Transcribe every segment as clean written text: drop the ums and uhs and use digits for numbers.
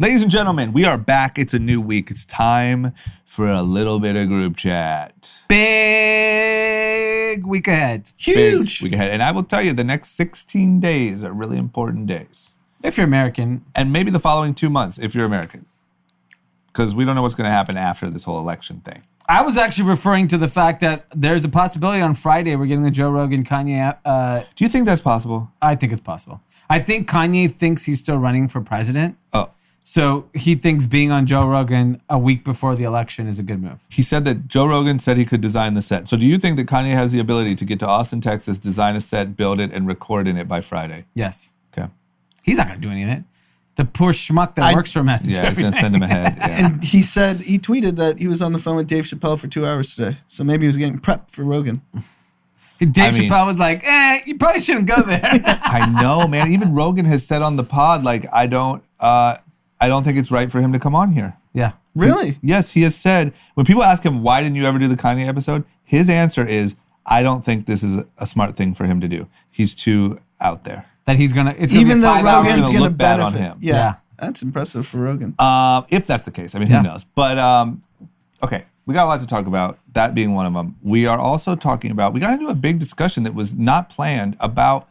Ladies and gentlemen, we are back. It's a new week. It's time for a little bit of group chat. Big week ahead. Huge. Big week ahead. And I will tell you, the next 16 days are really important days. If you're American. And maybe the following 2 months, if you're American. Because we don't know what's going to happen after this whole election thing. I was actually referring to the fact that there's a possibility on Friday we're getting the Joe Rogan Kanye. Do you think that's possible? I think it's possible. I think Kanye thinks he's still running for president. Oh. So he thinks being on Joe Rogan a week before the election is a good move. He said that Joe Rogan said he could design the set. So do you think that Kanye has the ability to get to Austin, Texas, design a set, build it, and record in it by Friday? Yes. Okay. He's not going to do any of it. The poor schmuck that works for Message. Yeah, he's going to send him ahead. Yeah. And he tweeted that he was on the phone with Dave Chappelle for 2 hours today. So maybe he was getting prepped for Rogan. Chappelle was like, you probably shouldn't go there. I know, man. Even Rogan has said on the pod, like, I don't think it's right for him to come on here. Yeah. Really? Yes, he has said, when people ask him, why didn't you ever do the Kanye episode? His answer is, I don't think this is a smart thing for him to do. He's too out there. That he's going to, even though Rogan's going to look bad benefit on him. Yeah. That's impressive for Rogan. If that's the case. I mean, who knows? But, okay, we got a lot to talk about, that being one of them. We are also talking about, we got into a big discussion that was not planned about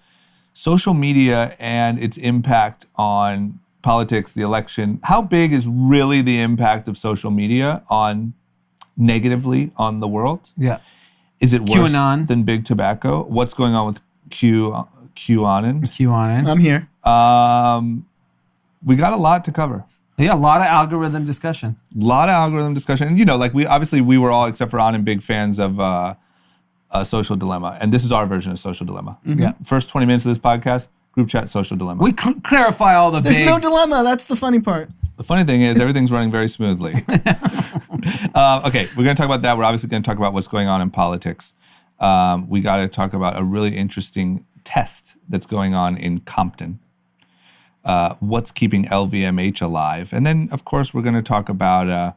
social media and its impact on politics, the election. How big is really the impact of social media negatively on the world? Yeah. Is it worse QAnon. than big tobacco? What's going on with QAnand? QAnand. I'm here. We got a lot to cover. Yeah, a lot of algorithm discussion. And we were all, except for Anand, big fans of Social Dilemma. And this is our version of Social Dilemma. Mm-hmm. Yeah. First 20 minutes of this podcast, group chat, Social Dilemma. We clarify all the There's no dilemma. That's the funny part. The funny thing is everything's running very smoothly. Okay, we're going to talk about that. We're obviously going to talk about what's going on in politics. We got to talk about a really interesting test that's going on in Compton. What's keeping LVMH alive. And then, of course, we're going to talk about,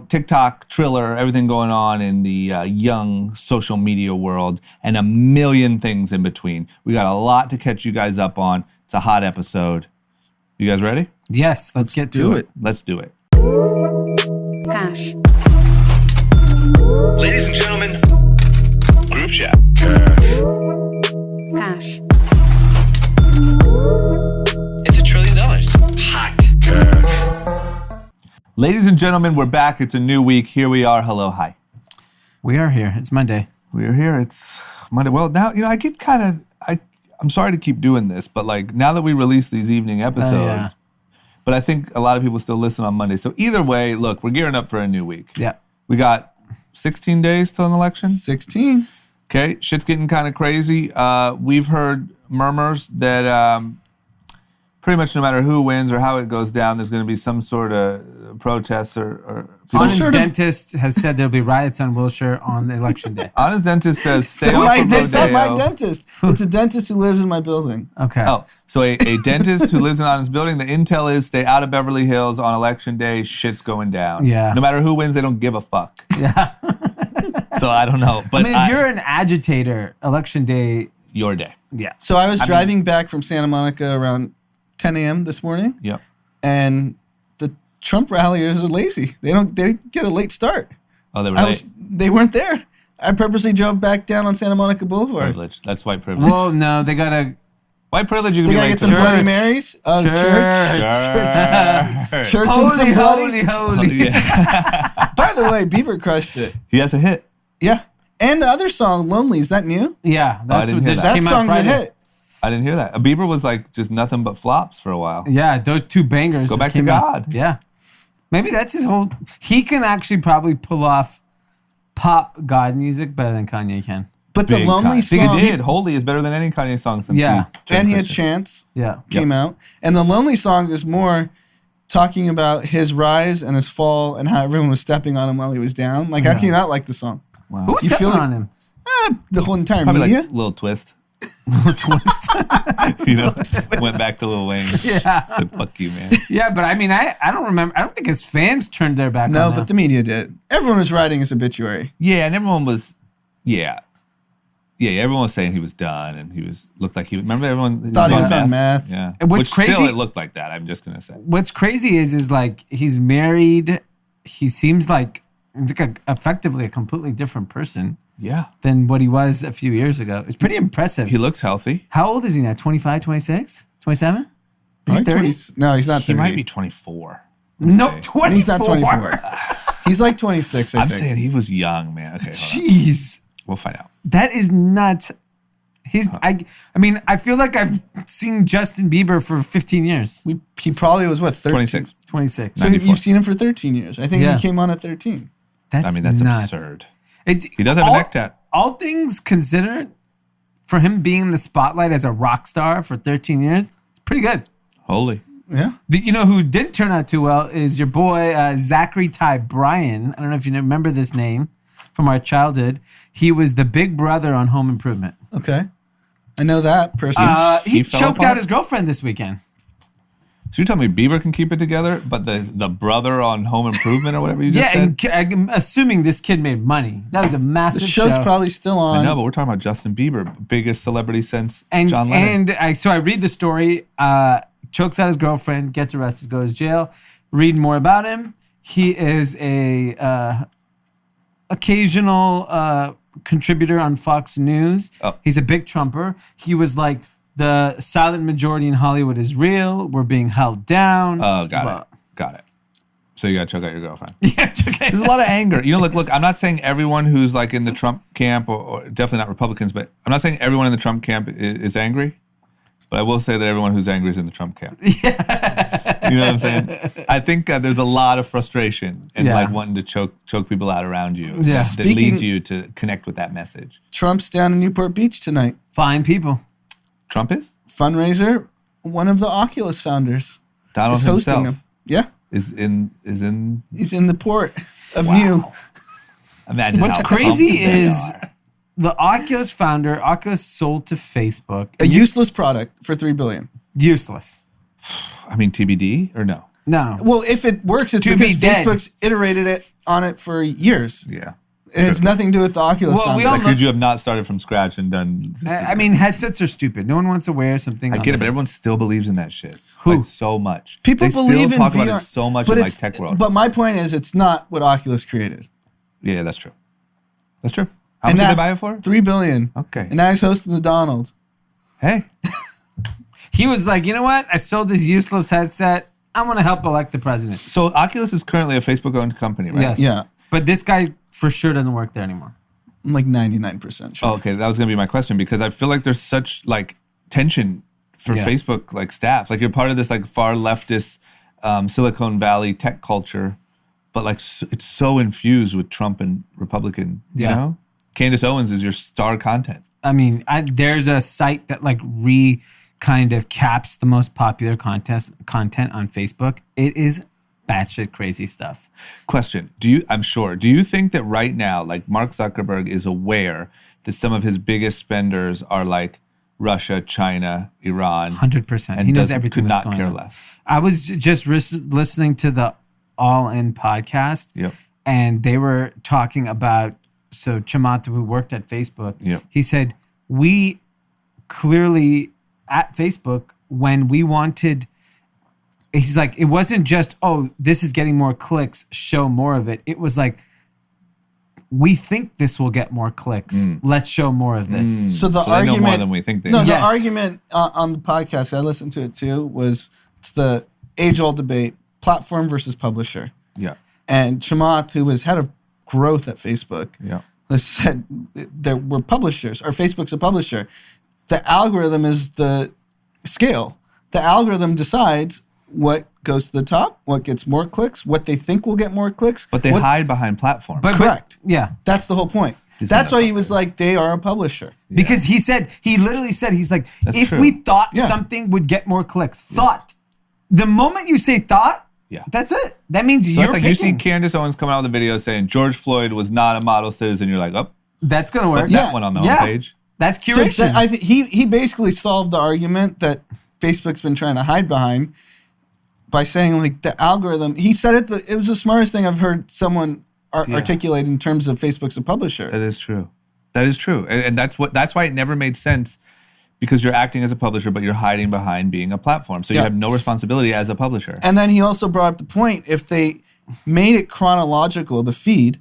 TikTok, Triller, everything going on in the young social media world, and a million things in between. We got a lot to catch you guys up on. It's a hot episode. You guys ready? Yes, let's get to it. Let's do it. Cash. Ladies and gentlemen, group chat. Cash. It's $1 trillion. Hot. Ladies and gentlemen, we're back. It's a new week. Here we are. Hello, hi. We are here. It's Monday. We are here. It's Monday. Well, now, I get I'm sorry to keep doing this, but now that we release these evening episodes, but I think a lot of people still listen on Monday. So either way, look, we're gearing up for a new week. Yeah. We got 16 days till an election. 16. Okay. Shit's getting kind of crazy. We've heard murmurs that pretty much no matter who wins or how it goes down, there's going to be some sort of protests or Anand's dentist has said there'll be riots on Wilshire on the election day. Anand's dentist says stay off my from dentist, Rodeo. my dentist. It's a dentist who lives in my building. Okay. Oh, so a dentist who lives in Anand's building, the intel is stay out of Beverly Hills on election day, shit's going down. Yeah. No matter who wins, they don't give a fuck. Yeah. So I don't know. But if you're an agitator, election day. Your day. Yeah. So I was driving back from Santa Monica around 10 a.m. this morning. Yep. And the Trump ralliers are lazy. They get a late start. Oh, they were late? They weren't there. I purposely drove back down on Santa Monica Boulevard. Privilege. That's white privilege. Well, no, they gotta. White privilege, you can They be gotta late get to some Bloody church. Marys. Oh, Church. Church and some bloodies. Holy. Yeah. By the way, Bieber crushed it. He has a hit. Yeah. And the other song, Lonely, is that new? Yeah, that's didn't what hear just that. came That out song's a Friday. hit. I didn't hear that. Bieber was just nothing but flops for a while. Yeah, those two bangers. Go just back to came out. God. Yeah. Maybe that's his whole. He can actually probably pull off pop God music better than Kanye can. But the Big Lonely time. He song. did. Holy is better than any Kanye song since Yeah. And he had Christian. Chance Yeah. came out. And the Lonely song is more talking about his rise and his fall and how everyone was stepping on him while he was down. How can you not like the song? Wow. Who was You stepping feel on him? The whole entire Probably media. Little Twist. Twist. Went back to Lil Wayne. Yeah. Said, fuck you, man. Yeah, but I mean, I don't remember. I don't think his fans turned their back No, on him. but the media did. Everyone was writing his obituary. Yeah, and everyone was, yeah. Yeah, everyone was saying he was done, and looked like he. Remember, everyone Thought he was on meth. Yeah, And what's Which still crazy- it looked like that. I'm just gonna say. What's crazy is like he's married. He seems like he's like effectively a completely different person Yeah, than what he was a few years ago. It's pretty impressive. he looks healthy. How old is he now? 25, 26, 27? Is he Like 30? 20 No, he's not 30. He might be 24. No, say. 24. He's not 24. He's like 26, I I'm think. saying he was young, man. Okay, hold on. Jeez. We'll find out. That is nuts. I mean, I feel like I've seen Justin Bieber for 15 years. He probably was, what, 13? 26. 26. So 94. you've seen him for 13 years. I think Yeah. he came on at 13. That's I mean, that's nuts. absurd. He He does have a neck tat. All things considered, for him being in the spotlight as a rock star for 13 years, it's pretty good. Holy. Yeah. You know who didn't turn out too well is your boy, Zachary Ty Bryan. I don't know if you remember this name from our childhood. He was the big brother on Home Improvement. Okay. I know that person. He He fell choked apart? out his girlfriend this weekend. So you tell me Bieber can keep it together, but the brother on Home Improvement or whatever you just Yeah, said? and I'm assuming this kid made money. That was a the massive show's show. probably still I on. know, but we're talking about Justin Bieber, biggest celebrity since and John Lennon. so I read the story. Chokes out his girlfriend, gets arrested, goes to jail. Read more about him. He is a occasional contributor on Fox News. Oh. He's a big Trumper. He was like, the silent majority in Hollywood is real. We're being held down. Oh, got it. So you got to choke out your girlfriend. Yeah, okay. There's a lot of anger. You know, look, I'm not saying everyone who's like in the Trump camp, or definitely not Republicans, but I'm not saying everyone in the Trump camp is angry. But I will say that everyone who's angry is in the Trump camp. Yeah. You know what I'm saying? I think there's a lot of frustration and like wanting to choke people out around you. Yeah. That leads you to connect with that message. Trump's down in Newport Beach tonight. Fine people. Trump is? Fundraiser. One of the Oculus founders Donald is hosting himself him. Yeah. is in. He's in the port of Wow. New. Imagine What's how crazy pumped they is are. the Oculus founder, Oculus sold to Facebook. A useless product for $3 billion. Useless. I mean, TBD or no? No. Well, if it works, it's To because be dead. Facebook's iterated it on it for years. Yeah. It has nothing to do with the Oculus Well, we founder. all Like, could you have not started from scratch and done? I mean, headsets are stupid. No one wants to wear something. I on get it, their- but everyone still believes in that shit. Who? Like, so much. People they believe still talk in about VR, it so much but in like it's- tech world. But my point is, it's not what Oculus created. Yeah, that's true. That's true. How And much did that- they buy it for? $3 billion. Okay. And now he's hosting the Donald. Hey, He was like, you know what? I sold this useless headset. I want to help elect the president. so Oculus is currently a Facebook-owned company, right? Yes. Yeah. But this guy for sure doesn't work there anymore. I'm like 99% sure. Oh, okay, that was gonna be my question because I feel like there's such like tension for Yeah. Facebook like staff. Like you're part of this like far leftist Silicon Valley tech culture, but like it's so infused with Trump and Republican. You Yeah. know, Candace Owens is your star content. I mean, there's a site that like kind of caps the most popular content on Facebook. It is batshit crazy stuff. Question: do you think that right now, like Mark Zuckerberg is aware that some of his biggest spenders are like Russia, China, Iran, 100%. and He knows everything could that's not going care on. less? I was just listening to the All In podcast, Yep. and they were talking about, so Chamath, who worked at Facebook, Yep. he said, we clearly at Facebook, when we wanted, he's like, it wasn't just, oh, this is getting more clicks, show more of it. It was like, we think this will get more clicks. Let's show more of this. So the So they argument, know more than we think they No, know. the Yes. argument on the podcast, I listened to it too, was it's the age-old debate: platform versus publisher. Yeah, And Chamath, who was head of growth at Facebook, yeah. has said there were publishers, or Facebook's a publisher. The algorithm is the scale. The algorithm decides what goes to the top, what gets more clicks, what they think will get more clicks. But they hide behind platform. But Correct. yeah. That's the whole point. These That's why he motherfuckers. was like, they are a publisher. Because he literally said, he's like, That's if true. we thought Yeah. something would get more clicks, thought. The moment you say thought, Yeah. that's it. That means So you're it's like you see picking. Candace Owens coming out with a video saying George Floyd was not a model citizen. You're like, oh, That's going to work. put that one on the Yeah. homepage. That's So curation. I think he basically solved the argument that Facebook's been trying to hide behind by saying like the algorithm. He said it. It was the smartest thing I've heard someone articulate in terms of Facebook's a publisher. That is true. That is true. And that's why it never made sense, because you're acting as a publisher, but you're hiding behind being a platform. So you have no responsibility as a publisher. And then he also brought up the point, if they made it chronological, the feed,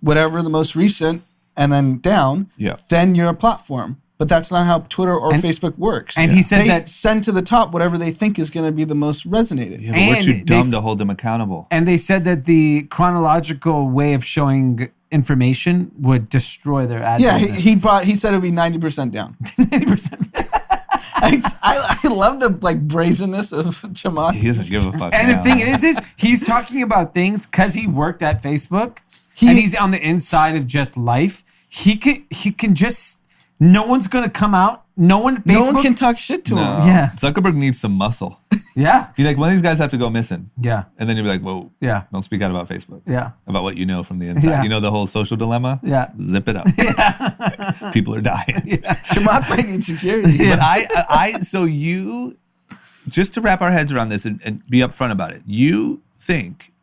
whatever the most recent and then down, then you're a platform. But that's not how Twitter or Facebook works. And he said they send to the top whatever they think is going to be the most resonated. Yeah, but we're too dumb to hold them accountable. And they said that the chronological way of showing information would destroy their ad business. He said it would be 90% down. 90%. I love the brazenness of Chamath. He doesn't give a fuck. And the thing is he's talking about things because he worked at Facebook and he's on the inside of just life. He can just. No one's going to come out. No one can talk shit to him. Yeah. Zuckerberg needs some muscle. Yeah. You're like, one of these guys have to go missing. Yeah. And then you'll be like, whoa. Yeah. Don't speak out about Facebook. Yeah. About what you know from the inside. Yeah. You know the whole social dilemma? Yeah. Zip it up. Yeah. People are dying. Yeah. Chamath might need security. Yeah. But so you, just to wrap our heads around this and be upfront about it, you think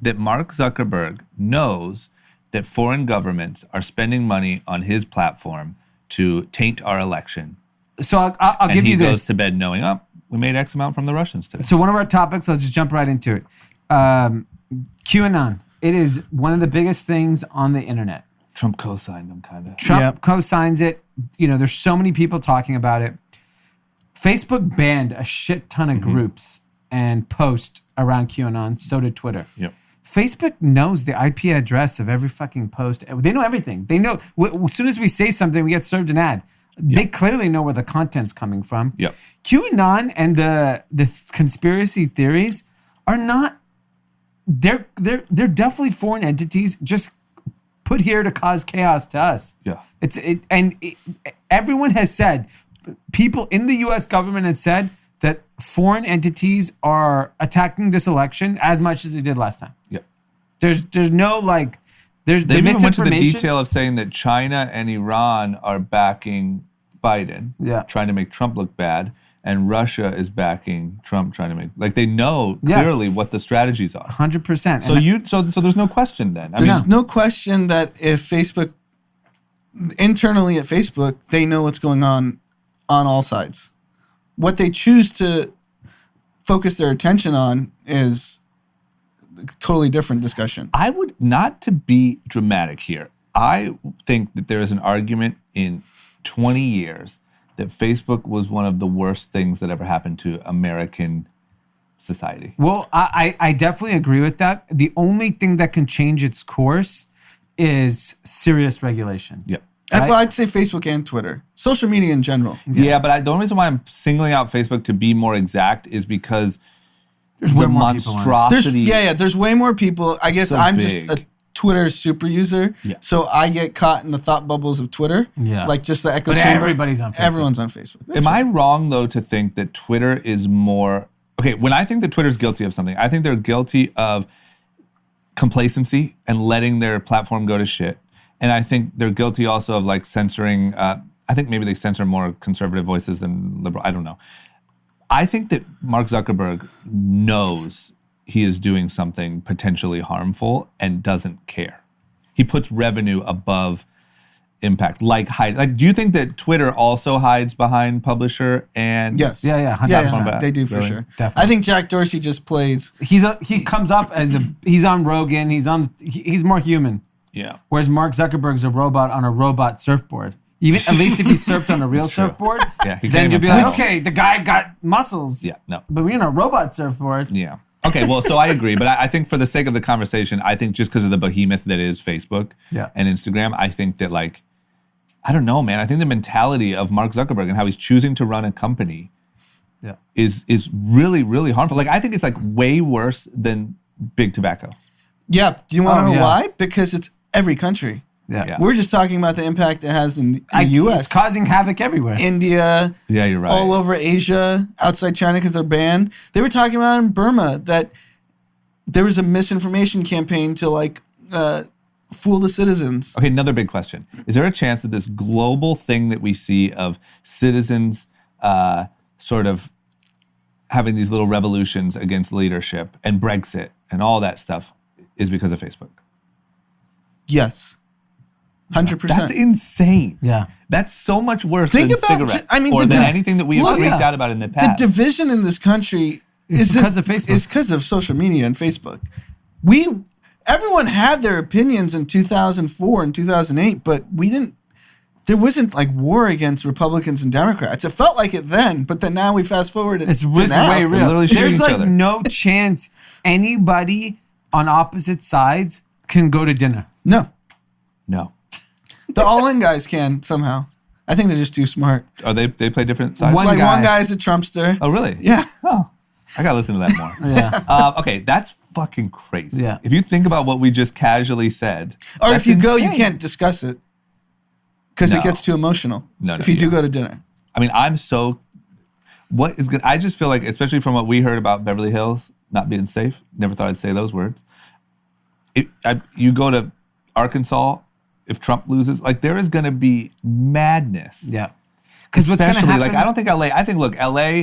that Mark Zuckerberg knows that foreign governments are spending money on his platform to taint our election. So I'll give you this. And he goes to bed knowing, we made X amount from the Russians today. So one of our topics, let's just jump right into it. QAnon. It is one of the biggest things on the internet. Trump co-signed them, kind of. Trump co-signs it. There's so many people talking about it. Facebook banned a shit ton of groups and posts around QAnon. So did Twitter. Yep. Facebook knows the IP address of every fucking post. They know everything. They know as soon as we say something, we get served an ad. Yep. They clearly know where the content's coming from. Yep. QAnon and the conspiracy theories are not. They're definitely foreign entities just put here to cause chaos to us. Yeah. Everyone has said, people in the U.S. government has said that foreign entities are attacking this election as much as they did last time. Yeah. There's no there's they the even went to the misinformation. detail of saying that China and Iran are backing Biden, trying to make Trump look bad, and Russia is backing Trump, trying to make they know clearly what the strategies are. 100%. So there's no question then. There's no question that if Facebook internally at Facebook, they know what's going on all sides. What they choose to focus their attention on is a totally different discussion. I would, not to be dramatic here, I think that there is an argument in 20 years that Facebook was one of the worst things that ever happened to American society. Well, I definitely agree with that. The only thing that can change its course is serious regulation. Yeah. Right? Well, I'd say Facebook and Twitter. Social media in general. Yeah, but the only reason why I'm singling out Facebook to be more exact is because There's the way more people on it. monstrosity. There's way more people. I guess So I'm big. just a Twitter super user. Yeah. So I get caught in the thought bubbles of Twitter. Yeah. Like just the echo But chamber. everybody's on Facebook. Everyone's on Facebook. That's Am I wrong, though, to think that Twitter is more... Okay, when I think that Twitter's guilty of something, I think they're guilty of complacency and letting their platform go to shit. And I think they're guilty also of censoring... I think maybe they censor more conservative voices than liberal. I don't know. I think that Mark Zuckerberg knows he is doing something potentially harmful and doesn't care. He puts revenue above impact, do you think that Twitter also hides behind publisher and... Yes. Yeah, 100%. Yeah, they do for Really? sure. Definitely. I think Jack Dorsey just plays. He comes off as he's on Rogan. He's more human. Yeah. Whereas Mark Zuckerberg's a robot on a robot surfboard. Even at least if he surfed on a real true. surfboard, Yeah, he then can't you'd be even like, pedal. okay, the guy got muscles. Yeah, no. But we're on a robot surfboard. Yeah. Okay, well, so I agree. But I think for the sake of the conversation, I think just because of the behemoth that is Facebook and Instagram, I think that I don't know, man. I think the mentality of Mark Zuckerberg and how he's choosing to run a company is really, really harmful. I think it's way worse than big tobacco. Yeah. Do you want to know yeah. why? Because it's every country. Yeah. We're just talking about the impact it has in the U.S. It's causing havoc everywhere. India. Yeah, you're right. All over Asia, outside China because they're banned. They were talking about in Burma that there was a misinformation campaign to fool the citizens. Okay, another big question. Is there a chance that this global thing that we see of citizens sort of having these little revolutions against leadership and Brexit and all that stuff is because of Facebook? Yes. 100%. That's insane. Yeah. That's so much worse Think than about cigarettes I mean, or the than di- anything that we have Look, freaked yeah. out about in the The past. division in this country It's because of Facebook. It's because of social media and Facebook. Everyone had their opinions in 2004 and 2008, but there wasn't like war against Republicans and Democrats. It felt like it then, but then now we fast forward. It's to way now. We're real. literally shooting There's each like other. no chance anybody on opposite sides can go to dinner. No, No. the all-in guys can somehow. I think they're just too smart. Are they play different sides? One One guy. guy's a Trumpster. Oh, really? Yeah. Oh, I got to listen to that more. Yeah. Okay, that's fucking crazy. Yeah. If you think about what we just casually said. Or that's if you go, you insane. can't discuss it because No. it gets too emotional. No, if you do yeah. go to dinner. I mean, what is good? I just feel like, especially from what we heard about Beverly Hills not being safe, never thought I'd say those words. You go to Arkansas, if Trump loses, like there is going to be madness. Yeah. Because what's going to Especially, happen? like, I don't think LA, I think, look, LA,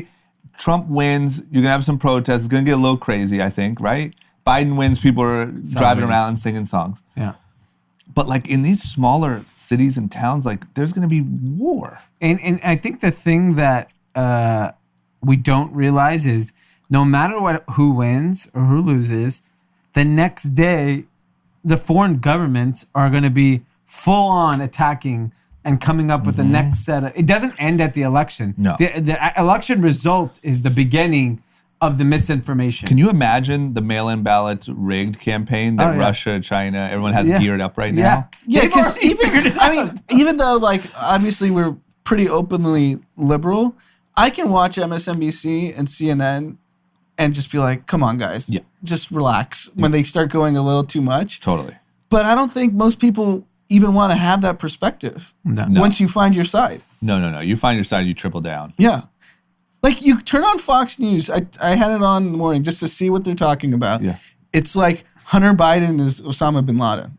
Trump wins, you're going to have some protests, it's going to get a little crazy, I think, right? Biden wins, people are driving around and singing songs. Yeah. But like in these smaller cities and towns, like there's going to be war. And I think the thing that we don't realize is no matter who wins or who loses, the next day, the foreign governments are going to be full on attacking and coming up with the next set of. It doesn't end at the election. No. The election result is the beginning of the misinformation. Can you imagine the mail-in ballots rigged campaign that Oh, yeah. Russia, China, everyone has Yeah. geared up right Yeah. now? Yeah, They've because already figured it out. even though like obviously we're pretty openly liberal, I can watch MSNBC and CNN and just be like, come on, guys, Yeah. just relax when they start going a little too much. Totally. But I don't think most people even want to have that perspective No. once you find your side. No. You find your side, you triple down. Yeah. Like you turn on Fox News. I had it on in the morning just to see what they're talking about. Yeah. It's like Hunter Biden is Osama bin Laden.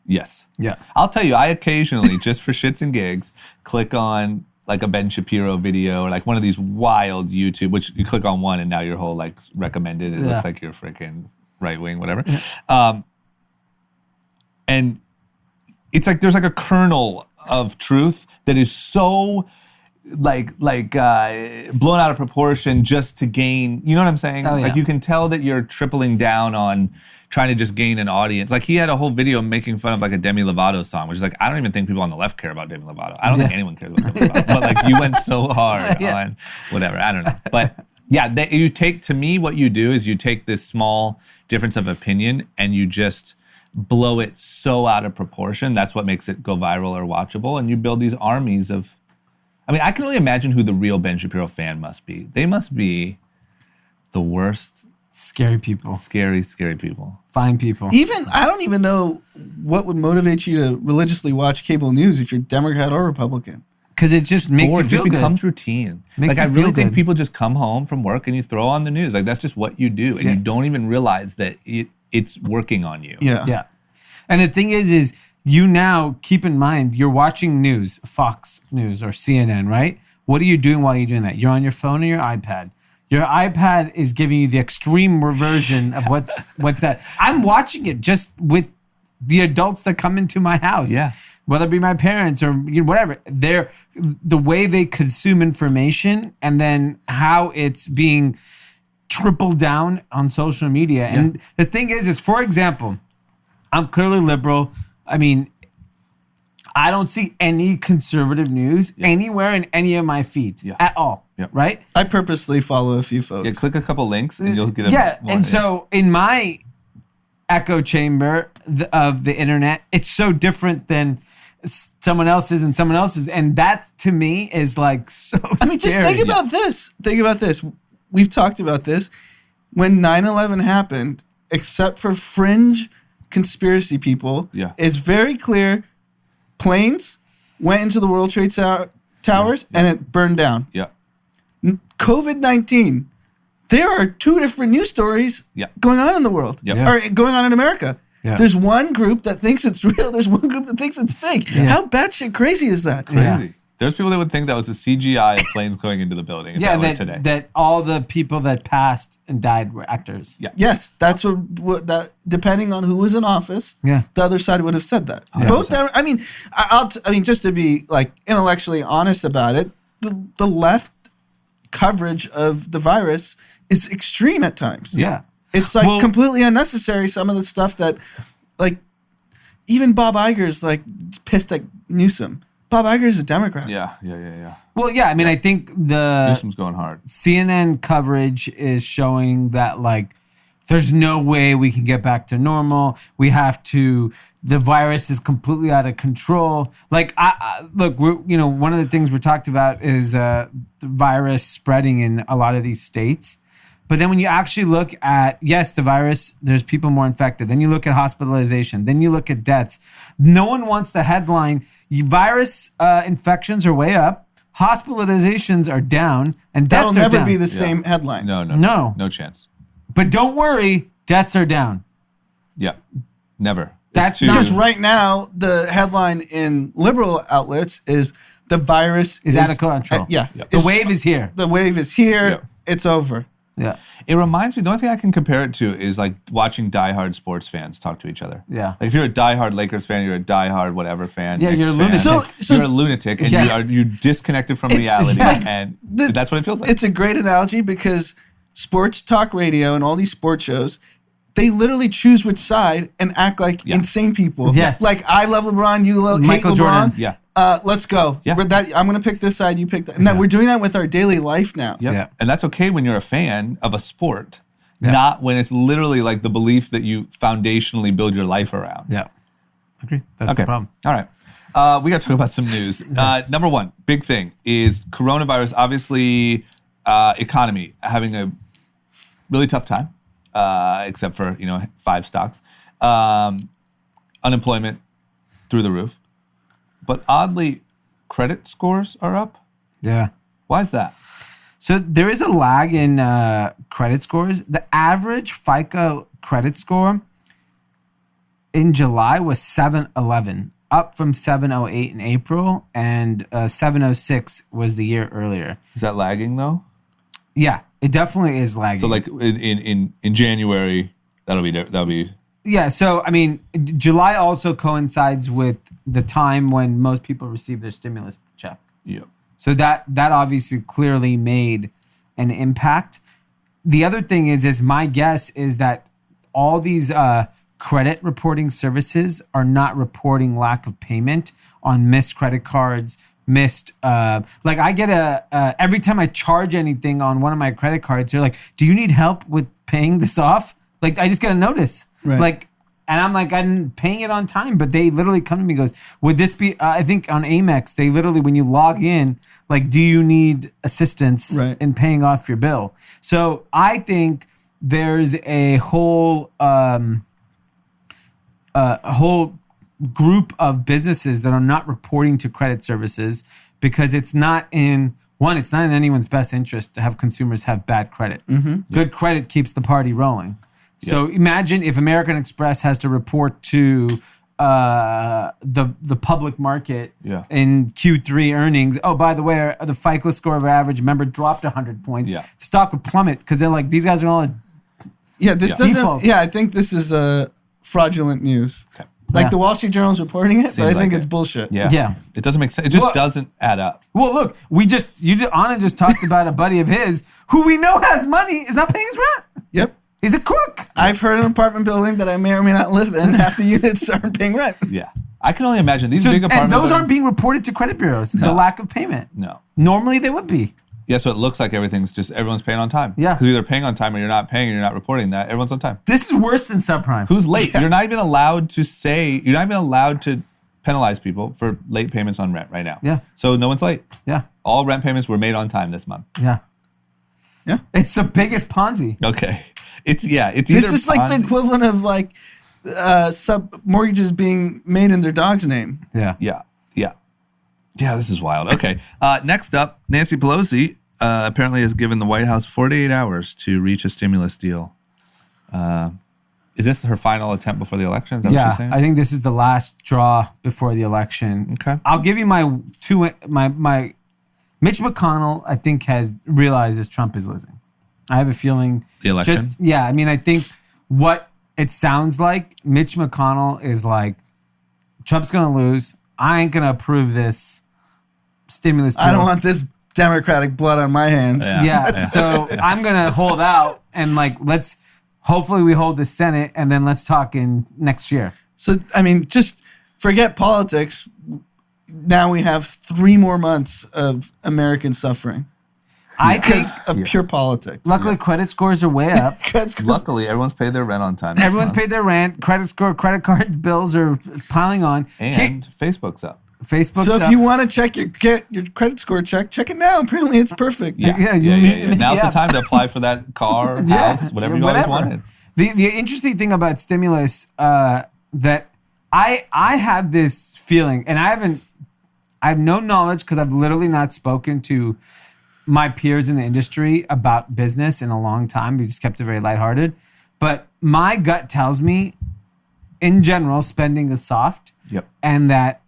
Yes. Yeah. I'll tell you, I occasionally, just for shits and gigs, click on like a Ben Shapiro video or like one of these wild YouTube, which you click on one and now your whole like recommended, it Yeah. looks like you're freaking right wing, whatever. Yeah. And it's like there's like a kernel of truth that is so like blown out of proportion just to gain, you know what I'm saying? Oh, yeah. Like you can tell that you're tripling down on trying to just gain an audience. Like he had a whole video making fun of like a Demi Lovato song, which is like, I don't even think people on the left care about Demi Lovato. I don't think anyone cares about Demi Lovato. But like you went so hard on whatever, I don't know. But yeah, to me, what you do is you take this small difference of opinion and you just blow it so out of proportion. That's what makes it go viral or watchable. And you build these armies of, I mean, I can only imagine who the real Ben Shapiro fan must be. They must be the worst, Scary people. scary people. Fine people. Even I don't even know what would motivate you to religiously watch cable news if you're Democrat or Republican. Because it just makes Or you it feel just good. becomes routine. Makes Like I you really feel think good. people just come home from work and you throw on the news. Like that's just what you do. And you don't even realize that it's working on you. Yeah. Yeah. And the thing is you now keep in mind you're watching news, Fox News or CNN, right? What are you doing while you're doing that? You're on your phone or your iPad. Your iPad is giving you the extreme version of what's that. I'm watching it just with the adults that come into my house. Yeah. Whether it be my parents or whatever. They're the way they consume information and then how it's being tripled down on social media. And the thing is for example, I'm clearly liberal. I mean, I don't see any conservative news anywhere in any of my feed at all, right? I purposely follow a few folks. Yeah, click a couple links and you'll get a So in my echo chamber of the internet, it's so different than someone else's and someone else's. And that to me is like so I mean, just think about this. Think about this. We've talked about this. When 9/11 happened, except for fringe conspiracy people, it's very clear planes went into the World Trade Towers and it burned down. Yeah. COVID-19, there are two different news stories going on in the world, or going on in America. Yeah. There's one group that thinks it's real. There's one group that thinks it's fake. How batshit crazy is that? Crazy. There's people that would think that was a CGI of planes going into the building. If Yeah, that were that, today. that all the people that passed and died were actors. Yeah. Yes, that's what that. Depending on who was in office, Yeah. the other side would have said that. Yeah. Both. I mean, I mean, just to be like intellectually honest about it, the left coverage of the virus is extreme at times. Yeah. It's like completely unnecessary. Some of the stuff that, like, even Bob Iger's like pissed at Newsom. Bob Iger's a Democrat. Yeah. Well, yeah, I mean, I think the Newsom's going hard. CNN coverage is showing that, like, there's no way we can get back to normal. We have to, the virus is completely out of control. Like, look, one of the things we talked about is the virus spreading in a lot of these states. But then when you actually look at, yes, the virus, there's people more infected. Then you look at hospitalization. Then you look at deaths. No one wants the headline, virus infections are way up, hospitalizations are down, and deaths That'll are down. never be the same headline. No chance. But don't worry, deaths are down. Yeah, never. That's Because right now, the headline in liberal outlets is the virus Is out of control. Yeah. The wave is here. The wave is here. Yeah. It's over. Yeah. It reminds me, the only thing I can compare it to is like watching diehard sports fans talk to each other. Yeah. Like if you're a diehard Lakers fan, you're a diehard whatever fan. Yeah, Knicks you're a fan, lunatic. So- you're a lunatic and Yes. you're disconnected from reality. yes. And The- that's what it feels like. It's a great analogy because sports talk radio and all these sports shows, they literally choose which side and act like insane people. Yes. Like, I love LeBron, you hate Michael LeBron. Jordan. Yeah. Let's go. Yeah. I'm going to pick this side, you pick that. And we're doing that with our daily life now. Yep. Yeah. And that's okay when you're a fan of a sport, not when it's literally like the belief that you foundationally build your life around. Yeah. Agree. That's the problem. All right. We got to talk about some news. Number one, big thing is coronavirus, obviously, economy having a really tough time, except for, 5 stocks. Unemployment through the roof. But oddly, credit scores are up. Yeah. Why is that? So there is a lag in credit scores. The average FICO credit score in July was 711, up from 708 in April, and 706 was the year earlier. Is that lagging though? Yeah, it definitely is lagging. So like in January, that'll be yeah, so I mean, July also coincides with the time when most people receive their stimulus check. yeah. So that obviously clearly made an impact. The other thing is my guess is that all these credit reporting services are not reporting lack of payment on missed credit cards, missed like I get every time I charge anything on one of my credit cards, they're like, "Do you need help with paying this off?" Like I just get a notice. Right. Like, and I'm like, I'm paying it on time, but they literally come to me and goes, would this be, I think on Amex, they literally, when you log in, like, do you need assistance in paying off your bill? So I think there's a whole group of businesses that are not reporting to credit services because it's not in anyone's best interest to have consumers have bad credit. Good credit keeps the party rolling. So imagine if American Express has to report to the public market in Q3 earnings. Oh, by the way, the FICO score of our average member dropped 100 points. Yeah. The stock would plummet because they're like, these guys are all. This doesn't. Default. Yeah, I think this is fraudulent news. Okay. Like the Wall Street Journal's reporting it, but I think it's bullshit. Yeah. It doesn't make sense. It just doesn't add up. Well, look, Anand just talked about a buddy of his who we know has money is not paying his rent. Yep. He's a crook. I've heard an apartment building that I may or may not live in. Half the units aren't paying rent. Yeah. I can only imagine these big apartment and those aren't buildings- being reported to credit bureaus. The lack of payment. No. Normally they would be. Yeah, so it looks like everyone's paying on time. Yeah. Because you're either paying on time or you're not paying and you're not reporting that. Everyone's on time. This is worse than subprime. Who's late? You're not even allowed to penalize people for late payments on rent right now. Yeah. So no one's late. Yeah. All rent payments were made on time this month. Yeah. Yeah. It's the biggest Ponzi. Okay. It's either This is like the Ponzi- equivalent of like sub mortgages being made in their dog's name. Yeah. Yeah, this is wild. Okay. Next up, Nancy Pelosi apparently has given the White House 48 hours to reach a stimulus deal. Is this her final attempt before the election? Is that what Yeah, she's saying? I think this is the last draw before the election. Okay. I'll give you my Mitch McConnell, I think, has realizes Trump is losing. I have a feeling. The election? I mean, I think what it sounds like, Mitch McConnell is like, Trump's going to lose. I ain't going to approve this stimulus bill. I don't want this Democratic blood on my hands. Yeah. So I'm going to hold out and like, hopefully we hold the Senate and then let's talk in next year. So, I mean, just forget politics. Now we have 3 more months of American suffering because of pure politics. Luckily, credit scores are way up. Luckily, everyone's paid their rent on time. Everyone's paid their rent. Credit card bills are piling on. And Facebook's up. Facebook's So up. if you want to get your credit score check it now. Apparently, it's perfect. Yeah. Now's the time to apply for that car, house, whatever you always wanted. The interesting thing about stimulus that I have this feeling, and I have no knowledge because I've literally not spoken to my peers in the industry about business in a long time. We just kept it very lighthearted. But my gut tells me, in general, spending is soft. Yep. And that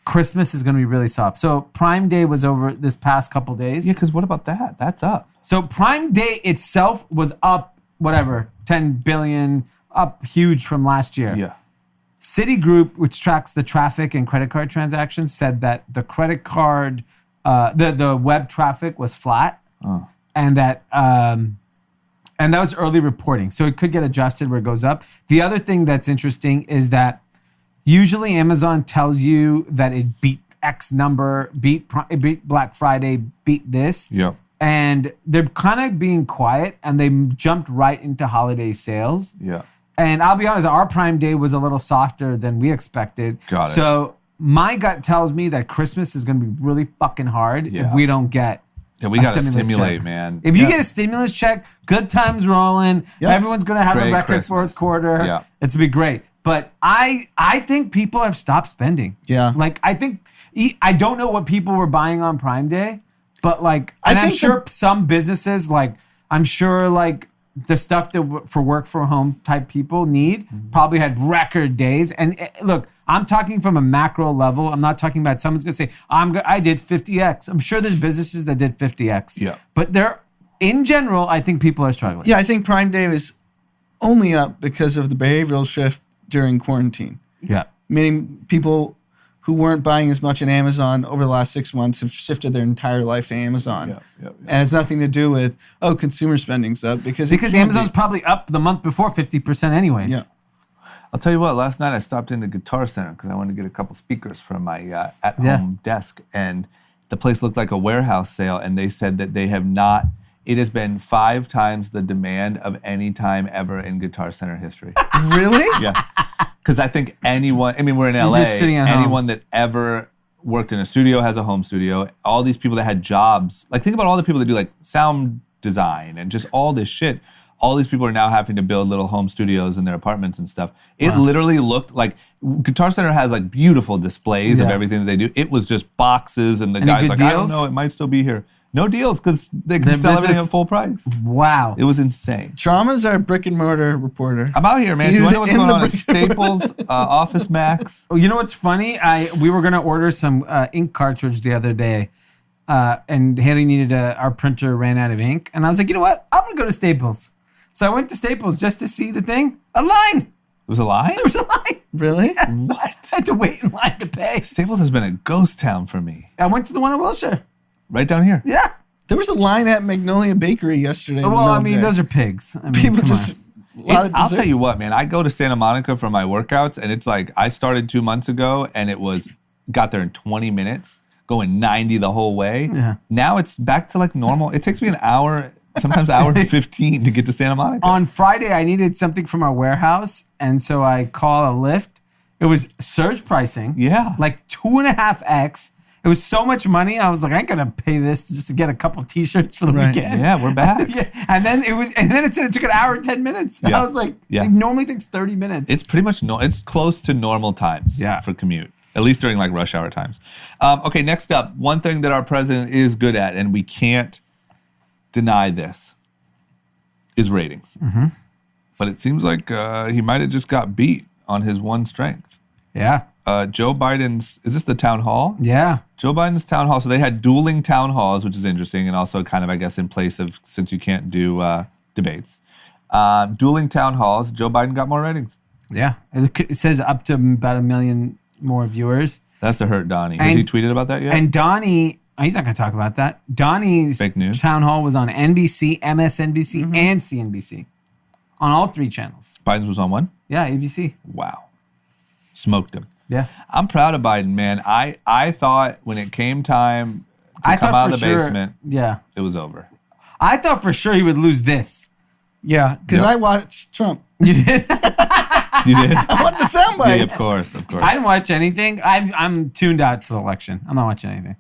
Christmas is going to be really soft. So Prime Day was over this past couple days. Yeah, because what about that? That's up. So Prime Day itself was up, 10 billion, up huge from last year. Yeah. Citigroup, which tracks the traffic and credit card transactions, said that the credit card, the web traffic was flat, and that was early reporting. So it could get adjusted where it goes up. The other thing that's interesting is that usually Amazon tells you that it beat X number, beat Black Friday, beat this. Yep. And they're kind of being quiet, and they jumped right into holiday sales. Yeah. And I'll be honest, our Prime Day was a little softer than we expected. Got it. So my gut tells me that Christmas is going to be really fucking hard if we don't get we got to stimulate, check. man. If you get a stimulus check, good times rolling. Yeah. Everyone's going to have Great a record Christmas. fourth quarter. Yeah. It's going to be great. But I think people have stopped spending. Yeah. Like, I don't know what people were buying on Prime Day, but like, and I'm sure some businesses, like, I'm sure like the stuff that for work from home type people need probably had record days. And look, I'm talking from a macro level. I'm not talking about someone's going to say, I did 50X. I'm sure there's businesses that did 50X. Yeah. But in general, I think people are struggling. Yeah, I think Prime Day was only up because of the behavioral shift during quarantine. Yeah. Meaning people who weren't buying as much in Amazon over the last 6 months have shifted their entire life to Amazon. Yeah. And it's nothing to do with, consumer spending's up. Because Amazon's probably up the month before 50% anyways. Yeah. I'll tell you what, last night I stopped into Guitar Center because I wanted to get a couple speakers for my at-home desk. And the place looked like a warehouse sale. And they said that it has been 5 times the demand of any time ever in Guitar Center history. Really? Yeah. Because I think we're in LA, just sitting at home. anyone that ever worked in a studio has a home studio. All these people that had jobs, like think about all the people that do like sound design and just all this shit. All these people are now having to build little home studios in their apartments and stuff. It literally looked like Guitar Center has like beautiful displays of everything that they do. It was just boxes and the guy's like, I don't know, it might still be here. No deals because they can sell everything at full price. Wow. It was insane. Drama's our brick and mortar reporter. I'm out here, man. If you want to know what's going on at Staples, Office Max. You know what's funny? We were going to order some ink cartridge the other day, and Haley needed our printer ran out of ink. And I was like, you know what? I'm going to go to Staples. So I went to Staples just to see the thing. A line. It was a line? There was a line. Really? Yes. What? I had to wait in line to pay. Staples has been a ghost town for me. I went to the one in Wilshire. Right down here. Yeah. There was a line at Magnolia Bakery yesterday. Well, I mean, those are pigs. I mean, people come just. I'll tell you what, man. I go to Santa Monica for my workouts, and it's like I started 2 months ago, and got there in 20 minutes, going 90 the whole way. Yeah. Now it's back to like normal. It takes me an hour, sometimes hour and 15 to get to Santa Monica. On Friday, I needed something from our warehouse, and so I call a Lyft. It was surge pricing. Yeah. Like 2.5x. It was so much money. I was like, I ain't gonna pay this just to get a couple T-shirts for the weekend. Yeah, we're back. Yeah. And then it said it took an hour and 10 minutes. Yeah. I was like, it normally takes 30 minutes. It's pretty much it's close to normal times for commute, at least during like rush hour times. Okay, next up, one thing that our president is good at, and we can't deny this, is ratings. But it seems like he might have just got beat on his one strength. Yeah. Joe Biden's, is this the town hall? Yeah. Joe Biden's town hall. So they had dueling town halls, which is interesting, and also kind of, I guess, in place of, since you can't do debates. Dueling town halls, Joe Biden got more ratings. Yeah. It says up to about 1 million more viewers. That's to hurt Donnie. Has he tweeted about that yet? And Donnie, he's not going to talk about that. Donnie's fake news town hall was on NBC, MSNBC, and CNBC. On all 3 channels. Biden's was on one? Yeah, ABC. Wow. Smoked him. Yeah. I'm proud of Biden, man. I thought when it came time to come out of the basement, it was over. I thought for sure he would lose this. Yeah, because I watched Trump. You did? You did? I want the soundbite. Yeah, of course. I didn't watch anything. I'm tuned out to the election. I'm not watching anything.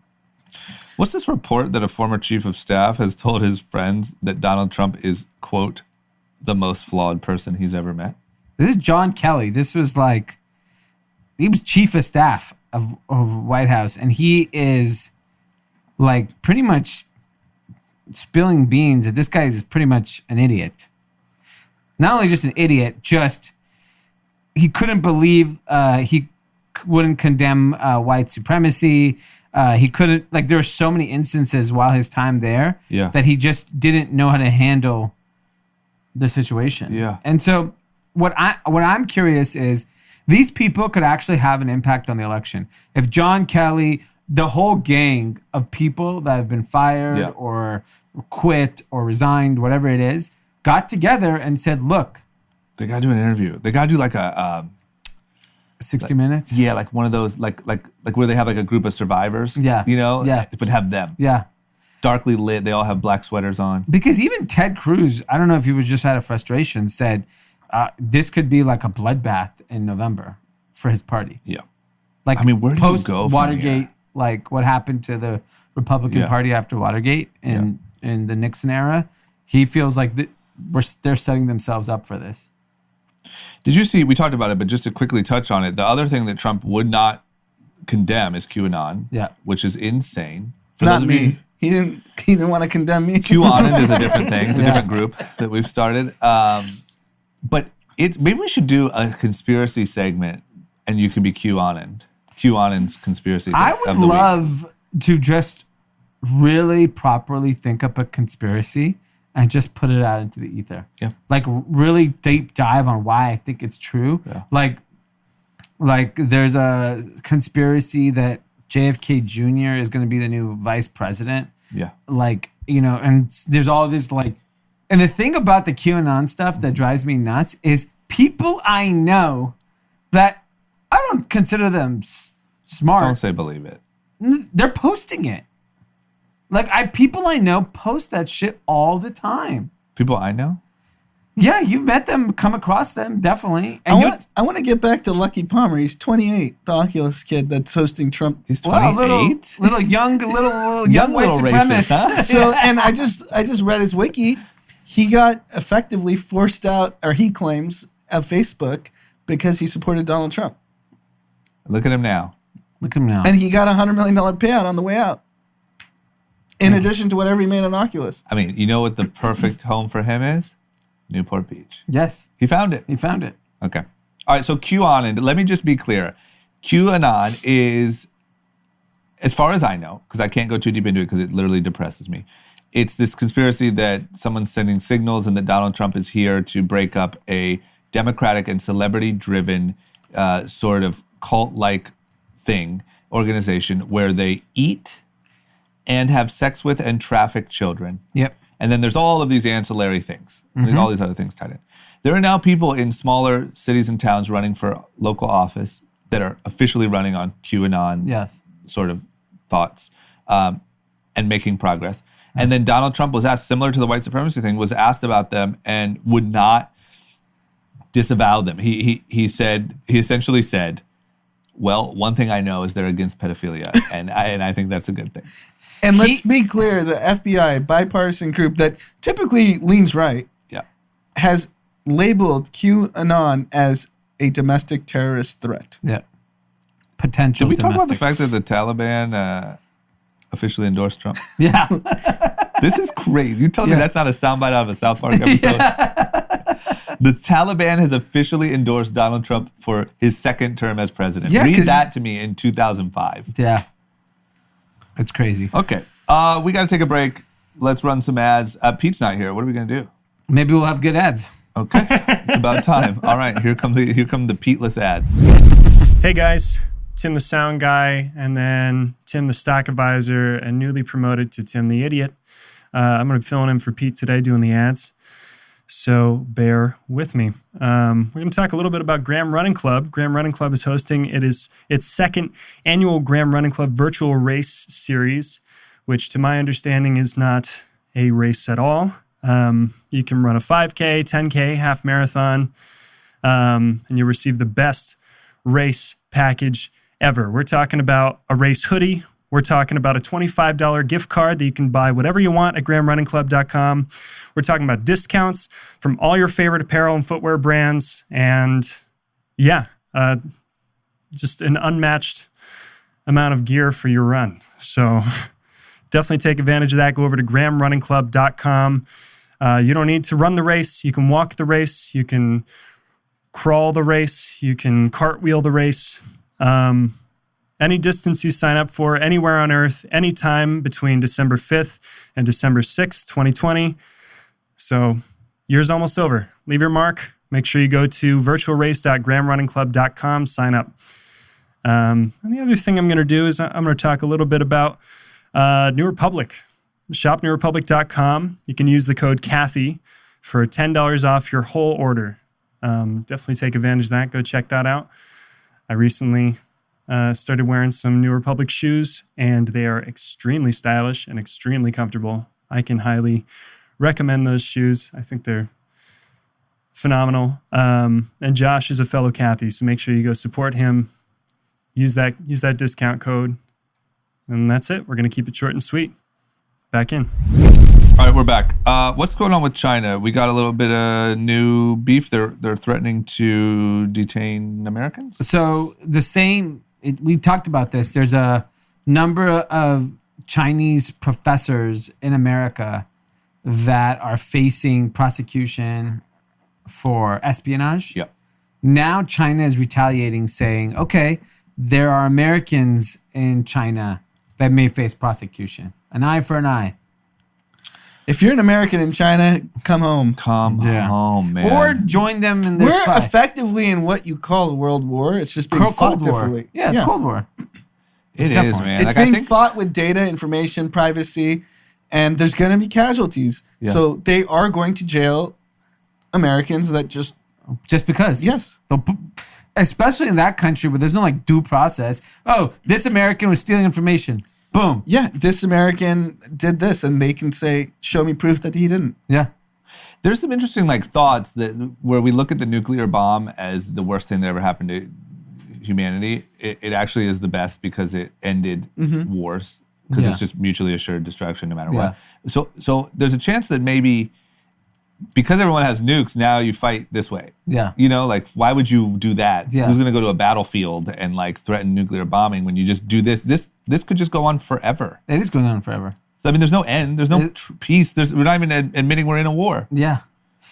What's this report that a former chief of staff has told his friends that Donald Trump is, quote, the most flawed person he's ever met? This is John Kelly. This was like, he was chief of staff of White House, and he is like pretty much spilling beans that this guy is pretty much an idiot. Not only just an idiot, just he couldn't believe he wouldn't condemn white supremacy. He couldn't, like, there were so many instances while his time there that he just didn't know how to handle the situation. Yeah. And so what I'm curious is, these people could actually have an impact on the election. If John Kelly, the whole gang of people that have been fired or quit or resigned, whatever it is, got together and said, look. They got to do an interview. They got to do like a... 60 Minutes? Yeah, like one of those, like where they have like a group of survivors. Yeah. You know? Yeah. But have them. Yeah. Darkly lit. They all have black sweaters on. Because even Ted Cruz, I don't know if he was just out of frustration, said this could be like a bloodbath in November for his party. Yeah. Like, I mean, where do you go from Watergate, here? like what happened to the Republican Party after Watergate in the Nixon era, he feels like they're setting themselves up for this. Did you see, we talked about it, but just to quickly touch on it, the other thing that Trump would not condemn is QAnon, which is insane. For Not those me. of you, He didn't want to condemn me. QAnand is a different thing. It's a different group that we've started. But maybe we should do a conspiracy segment and you can be QAnand. QAnand's conspiracy I would love to just really properly think up a conspiracy and just put it out into the ether. Yeah. Like really deep dive on why I think it's true. Yeah. Like there's a conspiracy that JFK Jr. is going to be the new vice president. Yeah. Like, you know, and there's all this like, and the thing about the QAnon stuff that drives me nuts is people I know that I don't consider them smart. Don't say believe it. They're posting it. Like people I know post that shit all the time. People I know? Yeah, you've met them, come across them, definitely. And I want to get back to Lucky Palmer. He's 28, the Oculus kid that's hosting Trump. He's 28? Well, little young white supremacist. Racist, huh? So, and I just read his wiki. He got effectively forced out, or he claims, of Facebook because he supported Donald Trump. Look at him now. And he got a $100 million payout on the way out. In addition to whatever he made on Oculus. I mean, you know what the perfect home for him is? Newport Beach. Yes. He found it. Okay. All right, so QAnon, let me just be clear. QAnon is, as far as I know, because I can't go too deep into it because it literally depresses me, it's this conspiracy that someone's sending signals and that Donald Trump is here to break up a democratic and celebrity-driven sort of cult-like organization where they eat and have sex with and traffic children. Yep. And then there's all of these ancillary things, all these other things tied in. There are now people in smaller cities and towns running for local office that are officially running on QAnon sort of thoughts and making progress. And then Donald Trump was asked, similar to the white supremacy thing, was asked about them and would not disavow them. He essentially said, well, one thing I know is they're against pedophilia, and I think that's a good thing. And let's be clear, the FBI, bipartisan group that typically leans right, has labeled QAnon as a domestic terrorist threat. Yeah. Potential Did we talk about the domestic. fact that the Taliban officially endorsed Trump? Yeah. This is crazy. You tell me that's not a soundbite out of a South Park episode? The Taliban has officially endorsed Donald Trump for his second term as president. Yeah, Read 'cause- that to me in 2005. Yeah. It's crazy. Okay. We got to take a break. Let's run some ads. Pete's not here. What are we going to do? Maybe we'll have good ads. Okay. It's about time. All right. Here come the Peteless ads. Hey guys, Tim the Sound Guy, and then Tim the Stock Advisor, and newly promoted to Tim the Idiot. I'm going to be filling in for Pete today doing the ads, so bear with me. We're going to talk a little bit about Graham Running Club. Graham Running Club is hosting its second annual Graham Running Club virtual race series, which to my understanding is not a race at all. You can run a 5K, 10K, half marathon, and you'll receive the best race package ever. We're talking about a race hoodie. We're talking about a $25 gift card that you can buy whatever you want at GrahamRunningClub.com. We're talking about discounts from all your favorite apparel and footwear brands. And yeah, just an unmatched amount of gear for your run. So definitely take advantage of that. Go over to GrahamRunningClub.com. You don't need to run the race. You can walk the race. You can crawl the race. You can cartwheel the race. Any distance you sign up for, anywhere on Earth, anytime between December 5th and December 6th, 2020. So year's almost over. Leave your mark. Make sure you go to virtualrace.grahamrunningclub.com, sign up. And the other thing I'm going to do is I'm going to talk a little bit about New Republic. Shop newrepublic.com. You can use the code Kathy for $10 off your whole order. Definitely take advantage of that. Go check that out. I recently started wearing some New Republic shoes, and they are extremely stylish and extremely comfortable. I can highly recommend those shoes. I think they're phenomenal. And Josh is a fellow Kathy, so make sure you go support him. Use that discount code. And that's it. We're going to keep it short and sweet. Back in. All right, we're back. What's going on with China? We got a little bit of new beef. They're threatening to detain Americans. So we talked about this. There's a number of Chinese professors in America that are facing prosecution for espionage. Yep. Now China is retaliating, saying, okay, there are Americans in China that may face prosecution. An eye for an eye. If you're an American in China, come home. Come home, man. Or join them in their We're spy. effectively in what you call a world war. It's just being fought Cold War. differently. Yeah, it's Cold War. It is, definitely- man. It's Like, I being think fought with data, information, privacy, and there's going to be casualties. Yeah. So they are going to jail Americans that just because. Yes. Especially in that country where there's no like due process. Oh, this American was stealing information. Boom. yeah, this American did this, and they can say, show me proof that he didn't. Yeah. there's some interesting like thoughts that where we look at the nuclear bomb as the worst thing that ever happened to humanity. It actually is the best because it ended wars because it's just mutually assured destruction no matter what. So there's a chance that maybe because everyone has nukes, now you fight this way. Yeah. You know, like, why would you do that? Yeah. Who's going to go to a battlefield and, like, threaten nuclear bombing when you just do this? This could just go on forever. It is going on forever. So, I mean, there's no end. There's no peace. We're not even admitting we're in a war. Yeah.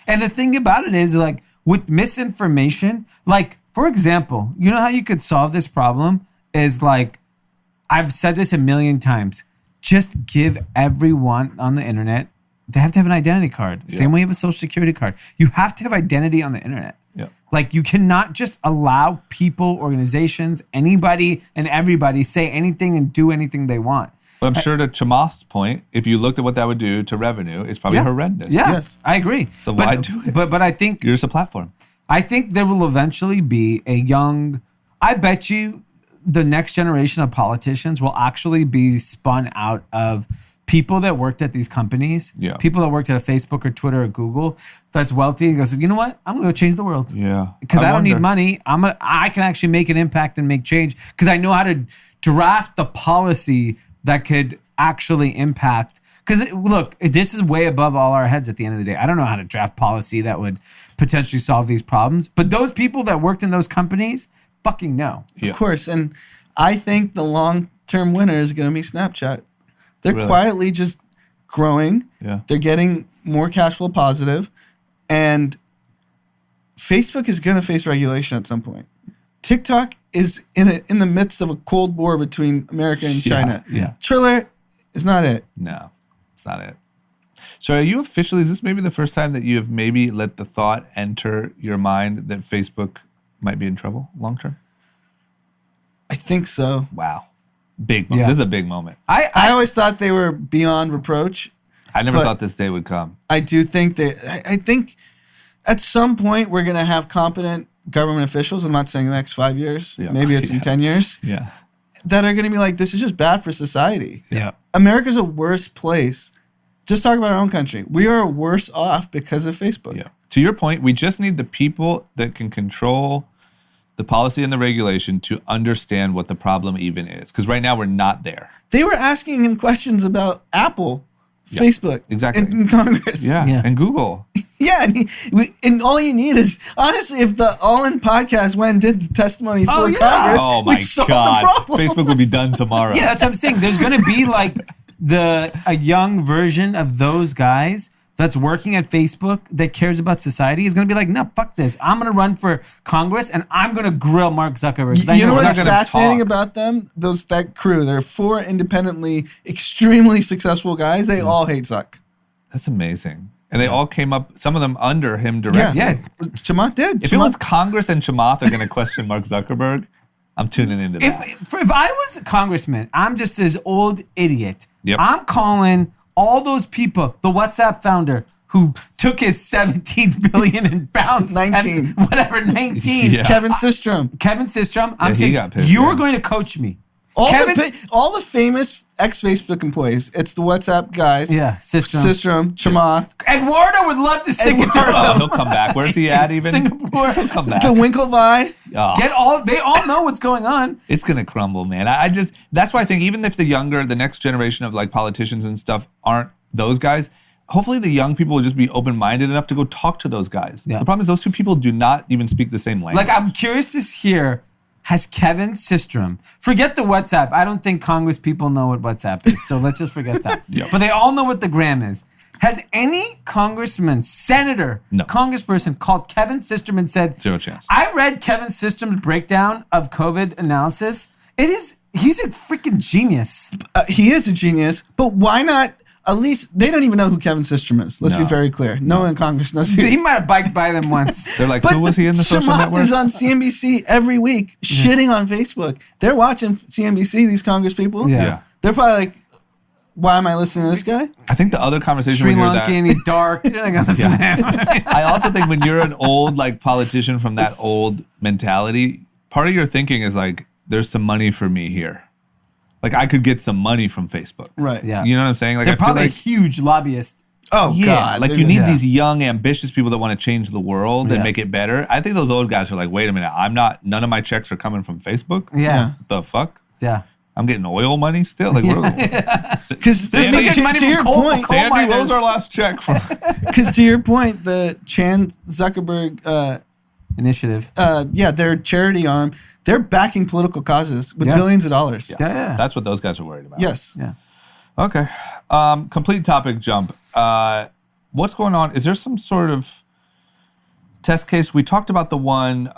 And the thing about it is, like, with misinformation, like, for example, you know how you could solve this problem is, like, I've said this a million times. Just give everyone on the internet, they have to have an identity card. Yeah. Same way you have a social security card. You have to have identity on the internet. Yeah. Like, you cannot just allow people, organizations, anybody and everybody say anything and do anything they want. But I'm sure to Chamath's point, if you looked at what that would do to revenue, it's probably horrendous. Yeah, Yes. I agree. So why do it? But I think You're just a platform. I think there will eventually be I bet you the next generation of politicians will actually be spun out of people that worked at these companies, people that worked at a Facebook or Twitter or Google that's wealthy and goes, you know what? I'm going to go change the world. Yeah. Because I don't need money. I can actually make an impact and make change because I know how to draft the policy that could actually impact. Because look, this is way above all our heads at the end of the day. I don't know how to draft policy that would potentially solve these problems. But those people that worked in those companies fucking know. Of course. And I think the long-term winner is going to be Snapchat. They're quietly just growing. Yeah. They're getting more cash flow positive. And Facebook is going to face regulation at some point. TikTok is in the midst of a cold war between America and China. Yeah. Triller is not it. No, it's not it. So are you officially, is this maybe the first time that you have maybe let the thought enter your mind that Facebook might be in trouble long term? I think so. Wow. Big moment. Yeah. This is a big moment. I always thought they were beyond reproach. I never But- thought this day would come. I do think I think at some point we're going to have competent government officials. I'm not saying the next 5 years. Yeah. Maybe it's in Yeah. 10 years. Yeah. That are going to be like, this is just bad for society. Yeah. America's a worse place. Just talk about our own country. We are worse off because of Facebook. Yeah. To your point, we just need the people that can control the policy and the regulation to understand what the problem even is. Because right now we're not there. They were asking him questions about Apple, Yeah, Facebook, exactly. in Congress. Yeah. Yeah. And Google. Yeah, and all you need is, honestly, if the All In podcast went and did the testimony for yeah. Congress, Oh my we'd solve God. the problem. Facebook will be done tomorrow. Yeah, that's what I'm saying. There's going to be like a young version of those guys that's working at Facebook that cares about society is going to be like, no, fuck this. I'm going to run for Congress and I'm going to grill Mark Zuckerberg. 'cause I You know he's what's not gonna fascinating talk. about them? That crew. There are 4 independently, extremely successful guys. They all hate Zuck. That's amazing. And they all came up, some of them under him directly. Yeah. Chamath did. If it was Congress and Chamath are going to question Mark Zuckerberg, I'm tuning into that. If I was a congressman, I'm just this old idiot. Yep. I'm calling all those people, the WhatsApp founder who took his 17 billion and bounced 19. and whatever, 19. Yeah. Kevin Systrom. Kevin Systrom, I'm Yeah, he saying got pissed, you're yeah. going to coach me. All Kevin- all the famous ex-Facebook employees. It's the WhatsApp guys. Yeah, Systrom. Systrom, Chamath, Eduardo would love to stick it to Oh, him. he'll come back. Where's he at even? Singapore. He'll come back. the Winklevi. Oh, They all know what's going on. it's going to crumble, man. I just, that's why I think even if the next generation of like politicians and stuff aren't those guys, hopefully the young people will just be open-minded enough to go talk to those guys. Yeah. The problem is those two people do not even speak the same language. Like, I'm curious to hear, has Kevin Systrom, forget the WhatsApp. I don't think Congress people know what WhatsApp is, so let's just forget that. Yep. But they all know what the gram is. Has any congressman, senator, No. congressperson called Kevin Systrom and said, Zero chance. I read Kevin Systrom's breakdown of COVID analysis. He's a freaking genius. He is a genius, but why not? At least they don't even know who Kevin Systrom is. Let's be No. very clear. No one in Congress knows who he He is. might have biked by them once. They're like, But who was he in the social Chamath network? is on CNBC every week, shitting on Facebook. They're watching CNBC. These Congress people. Yeah. They're probably like, "Why am I listening to this guy?" I think the other conversation Sri when you're that, Lankan, he's dark. You're not gonna listen to him. I also think when you're an old like politician from that old mentality, part of your thinking is like, there's some money for me here. Like I could get some money from Facebook. Right. Yeah. You know what I'm saying? Like They're I feel probably like a huge lobbyist. Oh yeah, God. like They're you gonna- need Yeah. these young, ambitious people that want to change the world and Yeah. make it better. I think those old guys are like, wait a minute, none of my checks are coming from Facebook. Yeah. What the fuck? Yeah. I'm getting oil money still. Like, what? Because They're still getting money to from your coal. point, Coal Sandy, what was miners. our last check from? because to your point, the Chan Zuckerberg, Initiative. their charity arm, they're backing political causes with Yeah. billions of dollars. Yeah. That's what those guys are worried about. Yes. Yeah. Okay. Complete topic jump. What's going on? Is there some sort of test case? We talked about the one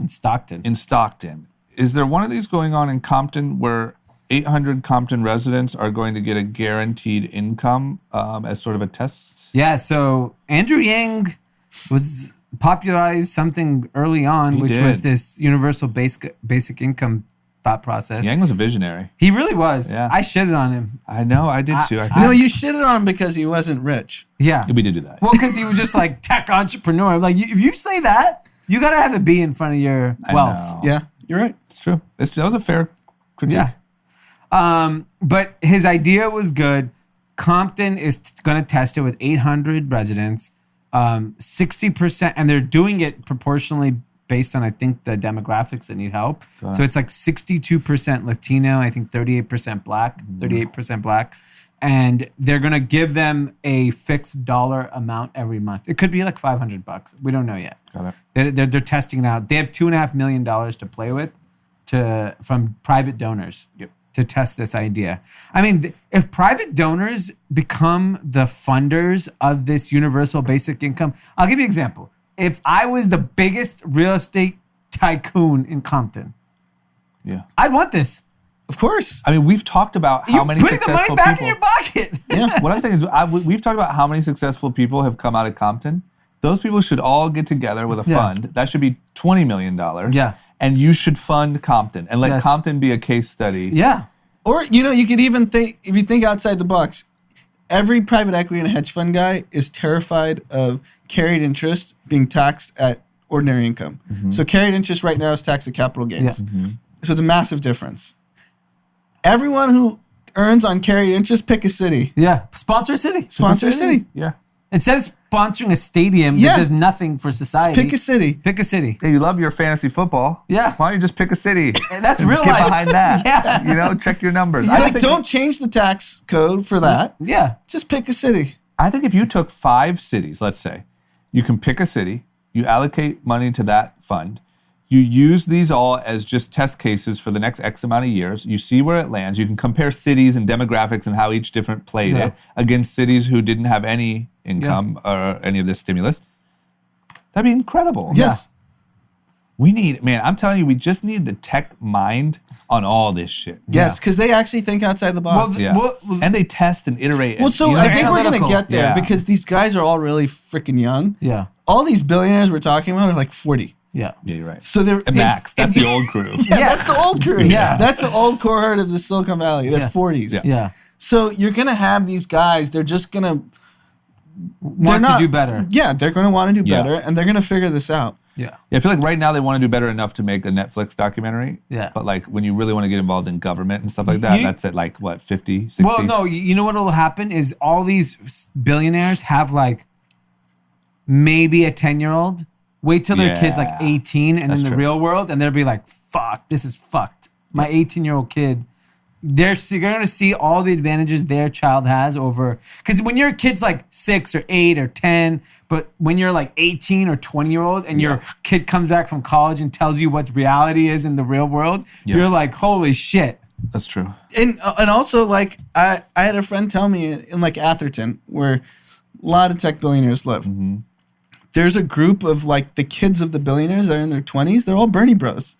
In Stockton. in Stockton. Is there one of these going on in Compton where 800 Compton residents are going to get a guaranteed income as sort of a test? Yeah, so Andrew Yang was popularized something early on, He which did. was this universal basic income thought process. Yang was a visionary. He really was. Yeah. I shitted on him. I know, I did too. No, you shitted on him because he wasn't rich. Yeah. we did do that. Well, because he was just like tech entrepreneur. Like, if you say that, you got to have a B in front of your I wealth. know. Yeah, you're right. It's true. That was a fair critique. Yeah. But his idea was good. Compton is going to test it with 800 residents, 60%, and they're doing it proportionally based on, I think, the demographics that need help. So it's like 62% Latino, I think 38% Black, 38% Black. And they're going to give them a fixed dollar amount every month. It could be like $500. We don't know yet. Got it. They're testing it out. They have $2.5 million to play with from private donors to test this idea. I mean, if private donors become the funders of this universal basic income, I'll give you an example. if I was the biggest real estate tycoon in Compton, Yeah. I'd want this. Of course. I mean, we've talked about how You're many putting the successful money back people. in your pocket. Yeah. What I'm saying is, we've talked about how many successful people have come out of Compton. Those people should all get together with a Yeah. fund. That should be $20 million. Yeah. And you should fund Compton and let Yes. Compton be a case study. Yeah. Or, you could even think, if you think outside the box, every private equity and hedge fund guy is terrified of carried interest being taxed at ordinary income. So carried interest right now is taxed at capital gains. Yeah. So it's a massive difference. Everyone who earns on carried interest, pick a city. Yeah. Sponsor a city. Sponsor a city. Yeah. Instead of sponsoring a stadium Yeah. that does nothing for society. Pick a city. Pick a city. Hey, you love your fantasy football. Yeah. Why don't you just pick a city? And that's real Get life. behind that. Yeah. You know, check your numbers. Like, think don't change the tax code for that. Yeah. Just pick a city. I think if you took 5 cities, let's say, you can pick a city, you allocate money to that fund, you use these all as just test cases for the next X amount of years, you see where it lands, you can compare cities and demographics and how each different played Yeah. it against cities who didn't have any income or any of this stimulus. That'd be incredible. Yes. We need, man, I'm telling you, we just need the tech mind on all this shit. Yes, because they actually think outside the box. Yeah. Well, And they test and iterate. Well, and, so you know, I think we're going to analytical. get there Yeah. because these guys are all really freaking young. Yeah. All these billionaires we're talking about are like 40. Yeah. yeah, you're right. So they're And Max, that's the old crew. Yeah, Yeah. that's the old crew. Yeah. That's the old cohort of the Silicon Valley. They're Yeah. 40s. Yeah. Yeah. So you're going to have these guys, they're just going to Want to do better. Yeah, they're going to want to do Yeah. better and they're going to figure this out. Yeah. Yeah, I feel like right now they want to do better enough to make a Netflix documentary. Yeah. But like when you really want to get involved in government and stuff like that, You- that's at like what, 50, 60? Well, no, you know what will happen is all these billionaires have like maybe a 10-year-old. Wait till their kid's like Yeah. 18 and That's in the true. real world, and they'll be like, fuck, this is fucked. My 18-year-old kid, they're going to see all the advantages their child has over. Because when your kid's like 6 or 8 or 10, but when you're like 18 or 20-year-old and your kid comes back from college and tells you what reality is in the real world, Yeah. you're like, holy shit. That's true. And also, like, I had a friend tell me in like Atherton, where a lot of tech billionaires live. Mm-hmm. There's a group of like the kids of the billionaires that are in their 20s. They're all Bernie bros.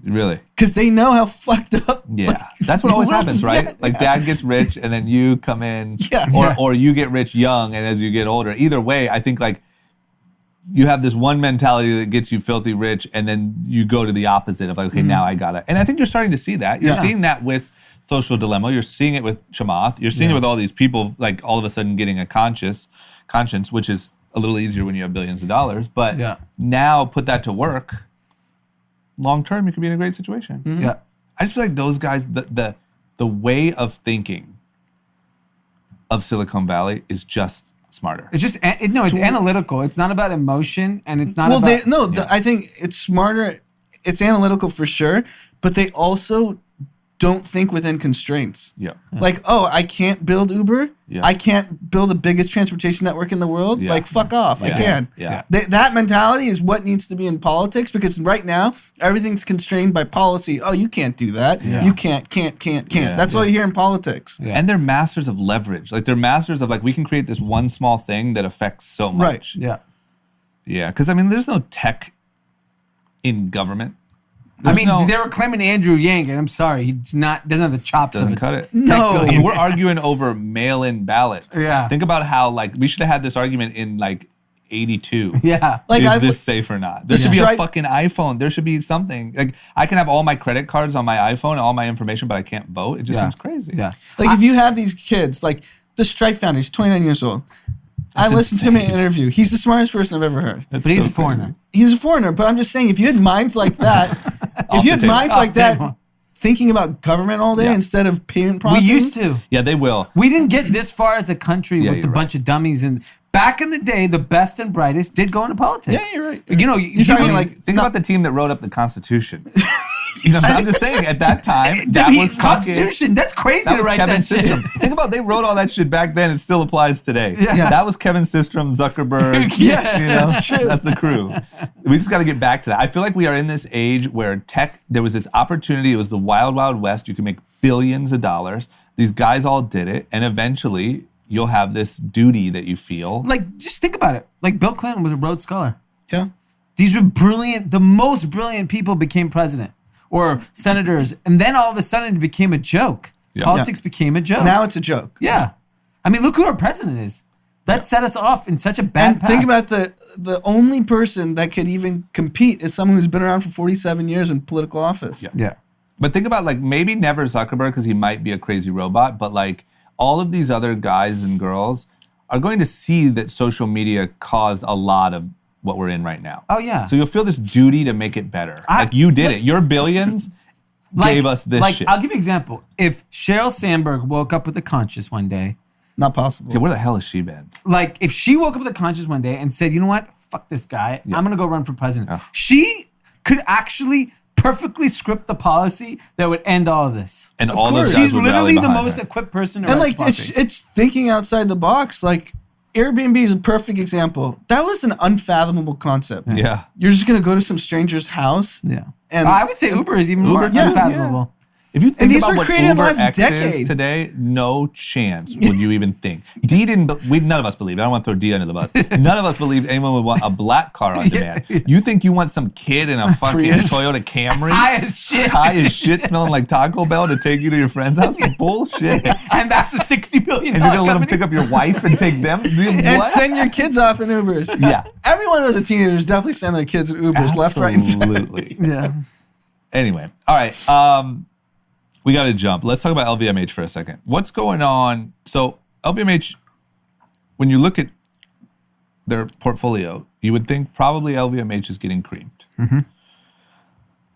Really? Because they know how fucked up. Yeah. That's what always Well, happens, right? yeah. Like dad gets rich and then you come in Yeah. or Yeah. or you get rich young and as you get older. Either way, I think like you have this one mentality that gets you filthy rich and then you go to the opposite of like, okay, now I gotta. And I think you're starting to see that. You're Yeah. seeing that with Social Dilemma. You're seeing it with Chamath. You're seeing it with all these people like all of a sudden getting a conscience, which is a little easier when you have billions of dollars. But Yeah. now put that to work. Long term, you could be in a great situation. Yeah. I just feel like those guys, the way of thinking of Silicon Valley is just smarter. It's just it's analytical. It's not about emotion, and it's not Well, about I think it's smarter. It's analytical for sure, but they also don't think within constraints. Yeah. Like, oh, I can't build Uber. Yeah. I can't build the biggest transportation network in the world. Yeah. Like, fuck off. I Yeah. can. Yeah. That mentality is what needs to be in politics because right now, everything's constrained by policy. Oh, you can't do that. Yeah. You can't. Yeah. That's all you hear in politics. Yeah. And they're masters of leverage. Like they're masters of like, we can create this one small thing that affects so much. yeah. Yeah. Because I mean, there's no tech in government. I There's mean, no- they were claiming Andrew Yang, and I'm sorry, he's not doesn't have the chops doesn't of a cut it. tech No. I mean, billionaire. we're arguing over mail-in ballots. Yeah. Think about how like we should have had this argument in like 82. Yeah. Like, is I this would- safe or not? There The should be a Stripe- fucking iPhone. There should be something. Like I can have all my credit cards on my iPhone and all my information, but I can't vote. It just Yeah. seems crazy. Yeah. Like, if you have these kids, like the Stripe founder, he's 29 years old. That's I listened to him in an insane. interview. He's the smartest person I've ever heard. That's But he's so a foreigner. crazy. He's a foreigner, but I'm just saying, if you had minds like that, if you had the table. minds Off like the that, table. thinking about government all day Yeah. instead of payment We processing. used to. Yeah, they will. We didn't get this far as a country Yeah, with a you're bunch of dummies. And back in the day, the best and brightest did go into politics. Yeah, you're right. You know, You're talking look- like- Think about the team that wrote up the Constitution. You know, I'm just saying at that time, that was fucking, Constitution. That's crazy that to was write Kevin that shit. Systrom. Think about they wrote all that shit back then. It still applies today. Yeah. That was Kevin Systrom, Zuckerberg. Yes, you know, that's true. That's the crew. We just got to get back to that. I feel like we are in this age where tech. There was this opportunity. It was the wild, wild west. You can make billions of dollars. These guys all did it, and eventually you'll have this duty that you feel. Like, just think about it. Like, Bill Clinton was a Rhodes Scholar. Yeah. These were brilliant. The most brilliant people became president or senators. And then all of a sudden it became a joke. Yeah. Politics became a joke. Now it's a joke. Yeah. I mean, look who our president is. That set us off in such a bad And path. think about the only person that could even compete is someone who's been around for 47 years in political office. Yeah. Yeah. But think about like maybe never Zuckerberg because he might be a crazy robot, but like all of these other guys and girls are going to see that social media caused a lot of what we're in right now. Oh, yeah. So you'll feel this duty to make it better. Like you did it. Your billions gave us this shit. I'll give you an example. If Sheryl Sandberg woke up with a conscience one day, Not possible. Okay, where the hell has she been? like if she woke up with a conscience one day and said, you know what, fuck this guy, I'm gonna go run for president. Yeah. She could actually perfectly script the policy that would end all of this. And all those course. guys She's would literally rally the behind most her. equipped person to And run like the policy. it's thinking outside the box. Like Airbnb is a perfect example. That was an unfathomable concept. Yeah. You're just gonna go to some stranger's house. Yeah. And I would say Uber is even more Uber, yeah, unfathomable. If you think these about were what created in the Uber last X is decade. today, no chance would you even think. Dee didn't. None of us believed. I don't want to throw Dee under the bus. None of us believed anyone would want a black car on demand. You think you want some kid in a fucking Prius. Toyota Camry, High as shit. high as shit, smelling like Taco Bell to take you to your friend's house? Bullshit. And And that's a $60 billion you're gonna let them company. pick up your wife and take them? And What? send your kids off in Ubers. Yeah. Everyone who was a teenager is definitely sending their kids in Ubers left, right, and center. Absolutely. Yeah. Anyway, all right. We got to jump. Let's talk about LVMH for a second. What's going on? So LVMH, when you look at their portfolio, you would think probably LVMH is getting creamed. Mm-hmm.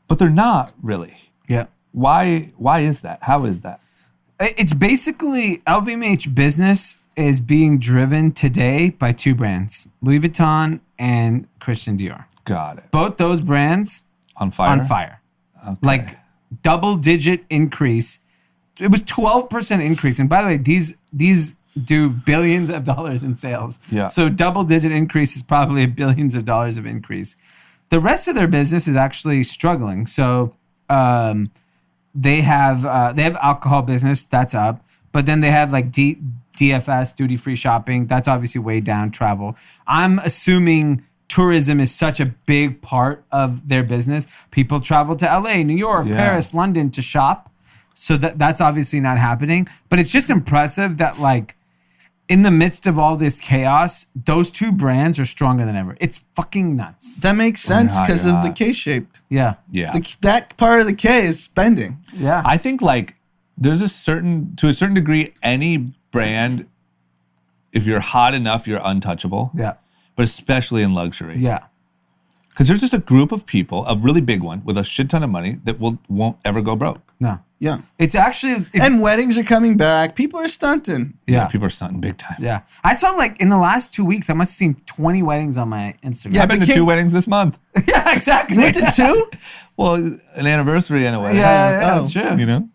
But they're not really. Yeah. Why is that? How is that? It's basically LVMH business is being driven today by two brands, Louis Vuitton and Christian Dior. Got it. Both those brands On fire? on fire. Okay. Like double-digit increase. It was 12% increase. And by the way, these do billions of dollars in sales. Yeah. So double-digit increase is probably billions of dollars of increase. The rest of their business is actually struggling. So they have alcohol business that's up, but then they have like DFS, duty-free shopping. That's obviously way down. Travel. I'm assuming tourism is such a big part of their business. People travel to LA, New York, Yeah. Paris, London to shop. So that's obviously not happening. But it's just impressive that like in the midst of all this chaos, those two brands are stronger than ever. It's fucking nuts. That makes sense hot, because you're of the hot. K-shaped. Yeah. Yeah. That part of the K is spending. Yeah. I think like there's to a certain degree, any brand, if you're hot enough, you're untouchable. yeah. But especially in luxury. Yeah. Because there's just a group of people, a really big one, with a shit ton of money that won't ever go broke. No. Yeah. It's actually And weddings are coming back. People are stunting. yeah. People are stunting big time. Yeah. I saw like in the last 2 weeks, I must have seen 20 weddings on my Instagram. Yeah, I've been to but 2 weddings this month. Yeah, exactly. You went to 2? Well, an anniversary and a wedding. Yeah, Oh. that's true. You know?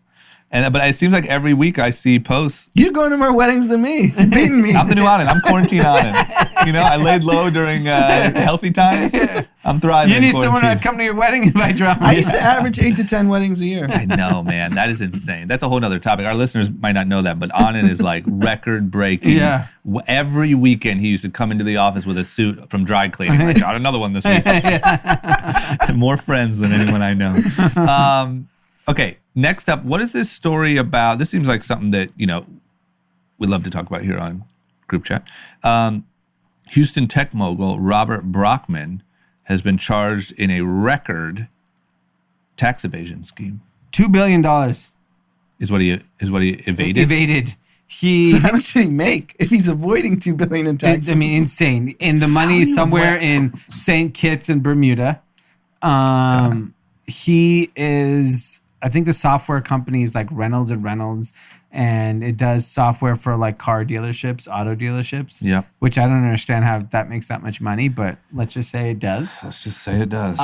But it seems like every week I see posts. You're going to more weddings than me. You're beating me. I'm the new Anand. I'm quarantine Anand. You know, I laid low during healthy times. I'm thriving. You need in someone to quarantine. come to your wedding and buy drama. I used to average 8 to 10 weddings a year. I know, man. That is insane. That's a whole nother topic. Our listeners might not know that, but Anand is like record breaking. Yeah. Every weekend he used to come into the office with a suit from dry cleaning. Like, got another one this week. More friends than anyone I know. Okay, next up, what is this story about? This seems like something that, you know, we'd love to talk about here on group chat. Houston tech mogul Robert Brockman has been charged in a record tax evasion scheme. $2 billion Is what he evaded. evaded. So how much did he make if he's avoiding $2 billion in taxes? I mean, insane. And the money is somewhere in St. Kitts and Bermuda. He is, I think the software company is like Reynolds and Reynolds, and it does software for like car dealerships, auto dealerships. Yeah. Which I don't understand how that makes that much money, but let's just say it does. Let's just say it does.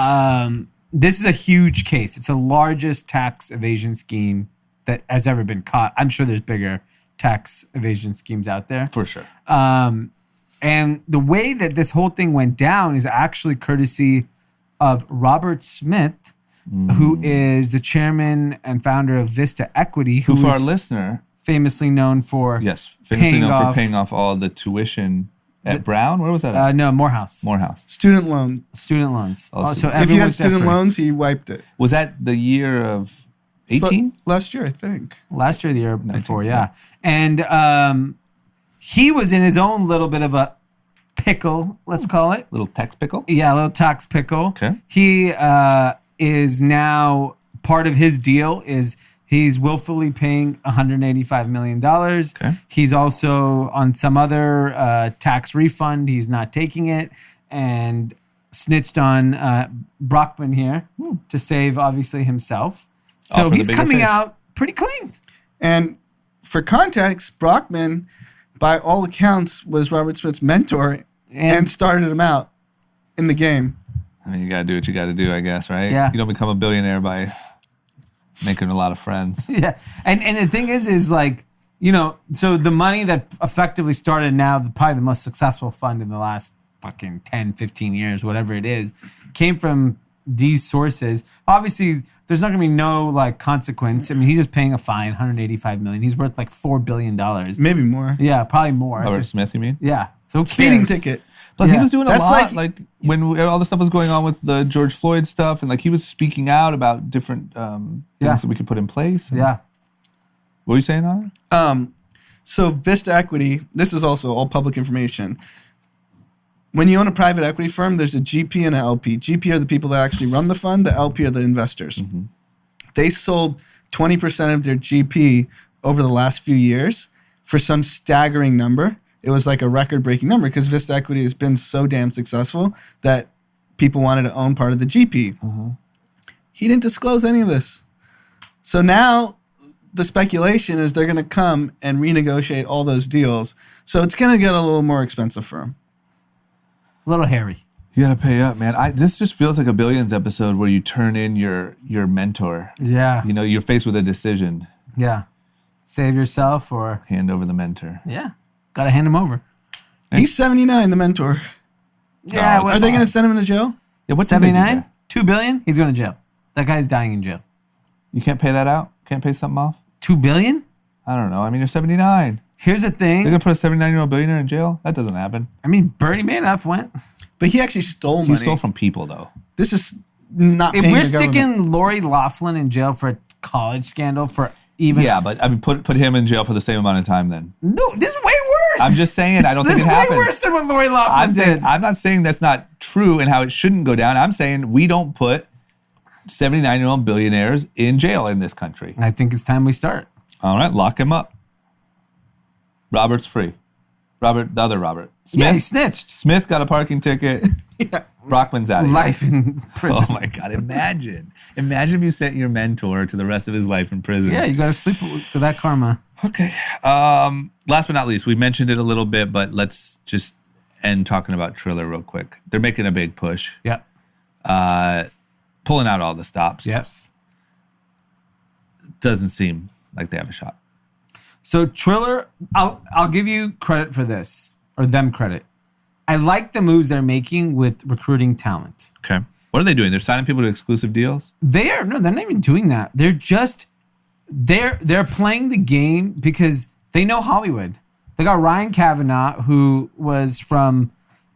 This is a huge case. It's the largest tax evasion scheme that has ever been caught. I'm sure there's bigger tax evasion schemes out there. For sure. And the way that this whole thing went down is actually courtesy of Robert Smith, who is the chairman and founder of Vista Equity, Who, for our is listener, famously known for yes, famously paying known off- for paying off all the tuition At Brown? Where was that at? No, Morehouse. Morehouse. Student loan. Student loans. Oh, So If you had everyone's student debt-free. loans, he wiped it. Was that the year of 18? Last year, I think. Last year, the year before, yeah. And he was in his own little bit of a pickle, let's call it. Little tax pickle? Yeah, a little tax pickle. Okay. He is now, part of his deal is he's willfully paying $185 million. Okay. He's also on some other tax refund. He's not taking it and snitched on Brockman here to save, obviously, himself. All So for the he's bigger coming fish. out pretty clean. And for context, Brockman, by all accounts, was Robert Smith's mentor and started him out in the game. I mean, you got to do what you got to do, I guess, right? Yeah. You don't become a billionaire by making a lot of friends. Yeah. And the thing is like, you know, so the money that effectively started now, probably the most successful fund in the last fucking 10, 15 years, whatever it is, came from these sources. Obviously, there's not going to be no like consequence. I mean, he's just paying a fine, $185 million. He's worth like $4 billion. Maybe more. Yeah, probably more. Robert Smith, you mean? Yeah. So who Speeding cares? ticket. Plus, he Yeah. was doing a That's lot, like- when all the stuff was going on with the George Floyd stuff, and like he was speaking out about different things Yeah. that we could put in place. Yeah. What were you saying on it? So Vista Equity, this is also all public information. When you own a private equity firm, there's a GP and an LP. GP are the people that actually run the fund. The LP are the investors. They sold 20% of their GP over the last few years for some staggering number. It was like a record-breaking number because Vista Equity has been so damn successful that people wanted to own part of the GP. He didn't disclose any of this. So now the speculation is they're going to come and renegotiate all those deals. So it's going to get a little more expensive for him. A little hairy. You got to pay up, man. This just feels like a Billions episode where you turn in your mentor. Yeah. You know, you're faced with a decision. Yeah. Save yourself or, Hand over the mentor. yeah, got to hand him over. He's 79, the mentor. Yeah. it's Are they fine. going to send him to jail? Yeah, what did they do 79? there? $2 billion? He's going to jail. That guy's dying in jail. You can't pay that out? Can't pay something off? $2 billion? I don't know. I mean, you're 79. Here's the They're thing. going to put a 79-year-old billionaire in jail? That doesn't happen. I mean, Bernie Madoff went. But he actually stole money. He stole from people, though. This is not If paying we're the government. sticking Lori Loughlin in jail for a college scandal for even... Yeah, but I mean, put him in jail for the same amount of time then. No, this is way worse. I'm just saying, I don't This think is it way happens. worse than what Lori Loughlin did. I'm not saying that's not true and how it shouldn't go down. I'm saying we don't put 79-year-old billionaires in jail in this country. I think it's time we start. All right, lock him up. Robert's free. The other Robert. Yeah, he Smith. snitched. Smith got a parking ticket. Brockman's out of here. Life in prison. Oh my God, imagine. Imagine if you sent your mentor to the rest of his life in prison. Yeah, you got to sleep with that karma. Okay. Last but not least, we mentioned it a little bit, but let's just end talking about Triller real quick. They're making a big push. Yep. Pulling out all the stops. Yes. Doesn't seem like they have a shot. So Triller, I'll give you credit for this, or them credit. I like the moves they're making with recruiting talent. Okay. What are they doing? They're signing people to exclusive deals? They're not even doing that. They're just they're playing the game because they know Hollywood. They got Ryan Kavanaugh, who was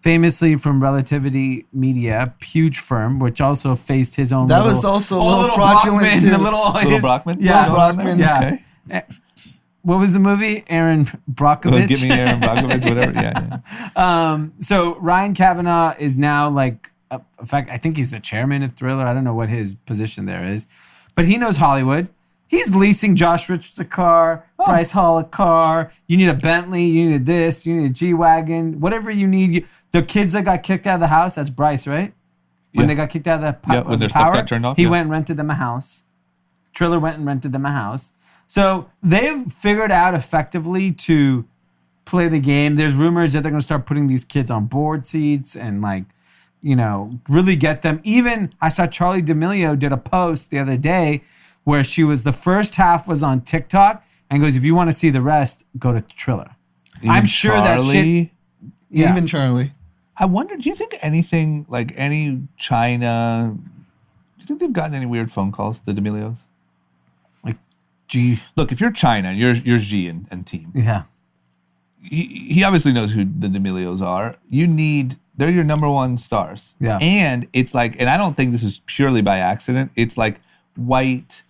famously from Relativity Media, huge firm, which also faced his own. That was also a little fraudulent Brockman, too. Little Brockman? Yeah, Little Brockman? Yeah. Okay. What was the movie? Aaron Brockovich. Give me Aaron Brockovich, whatever. Yeah. So Ryan Kavanaugh is now like, in fact, I think he's the chairman of Triller. I don't know what his position there is, but he knows Hollywood. He's leasing Josh Richards a car, Bryce Hall a car. You need a Bentley, you need this, you need a G-Wagon, whatever you need. The kids that got kicked out of the house, that's Bryce, right? When Yeah. they got kicked out of the Yeah, when their stuff got turned off, he yeah. went and rented them a house. Triller went and rented them a house. So they've figured out effectively to play the game. There's rumors that they're going to start putting these kids on board seats and really get them. Even I saw Charlie D'Amelio did a post the other day where she was, the first half was on TikTok and goes, if you want to see the rest, go to Triller. I'm sure that shit. Yeah. Even Charlie. I wonder, do you think anything, like any China, do you think they've gotten any weird phone calls, the D'Amelios? Gee. Look, if you're China, you're Xi and team. Yeah. he obviously knows who the D'Amelios are. They're your number one stars. Yeah. And it's like, and I don't think this is purely by accident. It's like white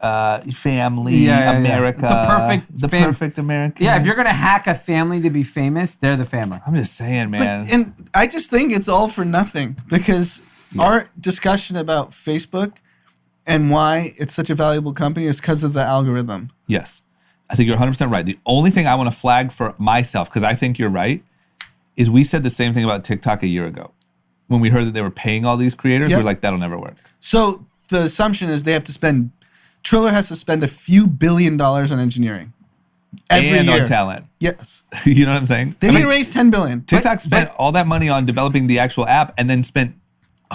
family America. It's a perfect American. Yeah, if you're gonna hack a family to be famous, they're the family. I'm just saying, man. And I just think it's all for nothing because our discussion about Facebook and why it's such a valuable company is because of the algorithm. Yes. I think you're 100% right. The only thing I want to flag for myself, because I think you're right, is we said the same thing about TikTok a year ago. When we heard that they were paying all these creators, we were like, that'll never work. So the assumption is Triller has to spend a few $1 billion on engineering. Every year. On talent. Yes. You know what I'm saying? They need to raise $10 billion. TikTok spent all that money on developing the actual app and then spent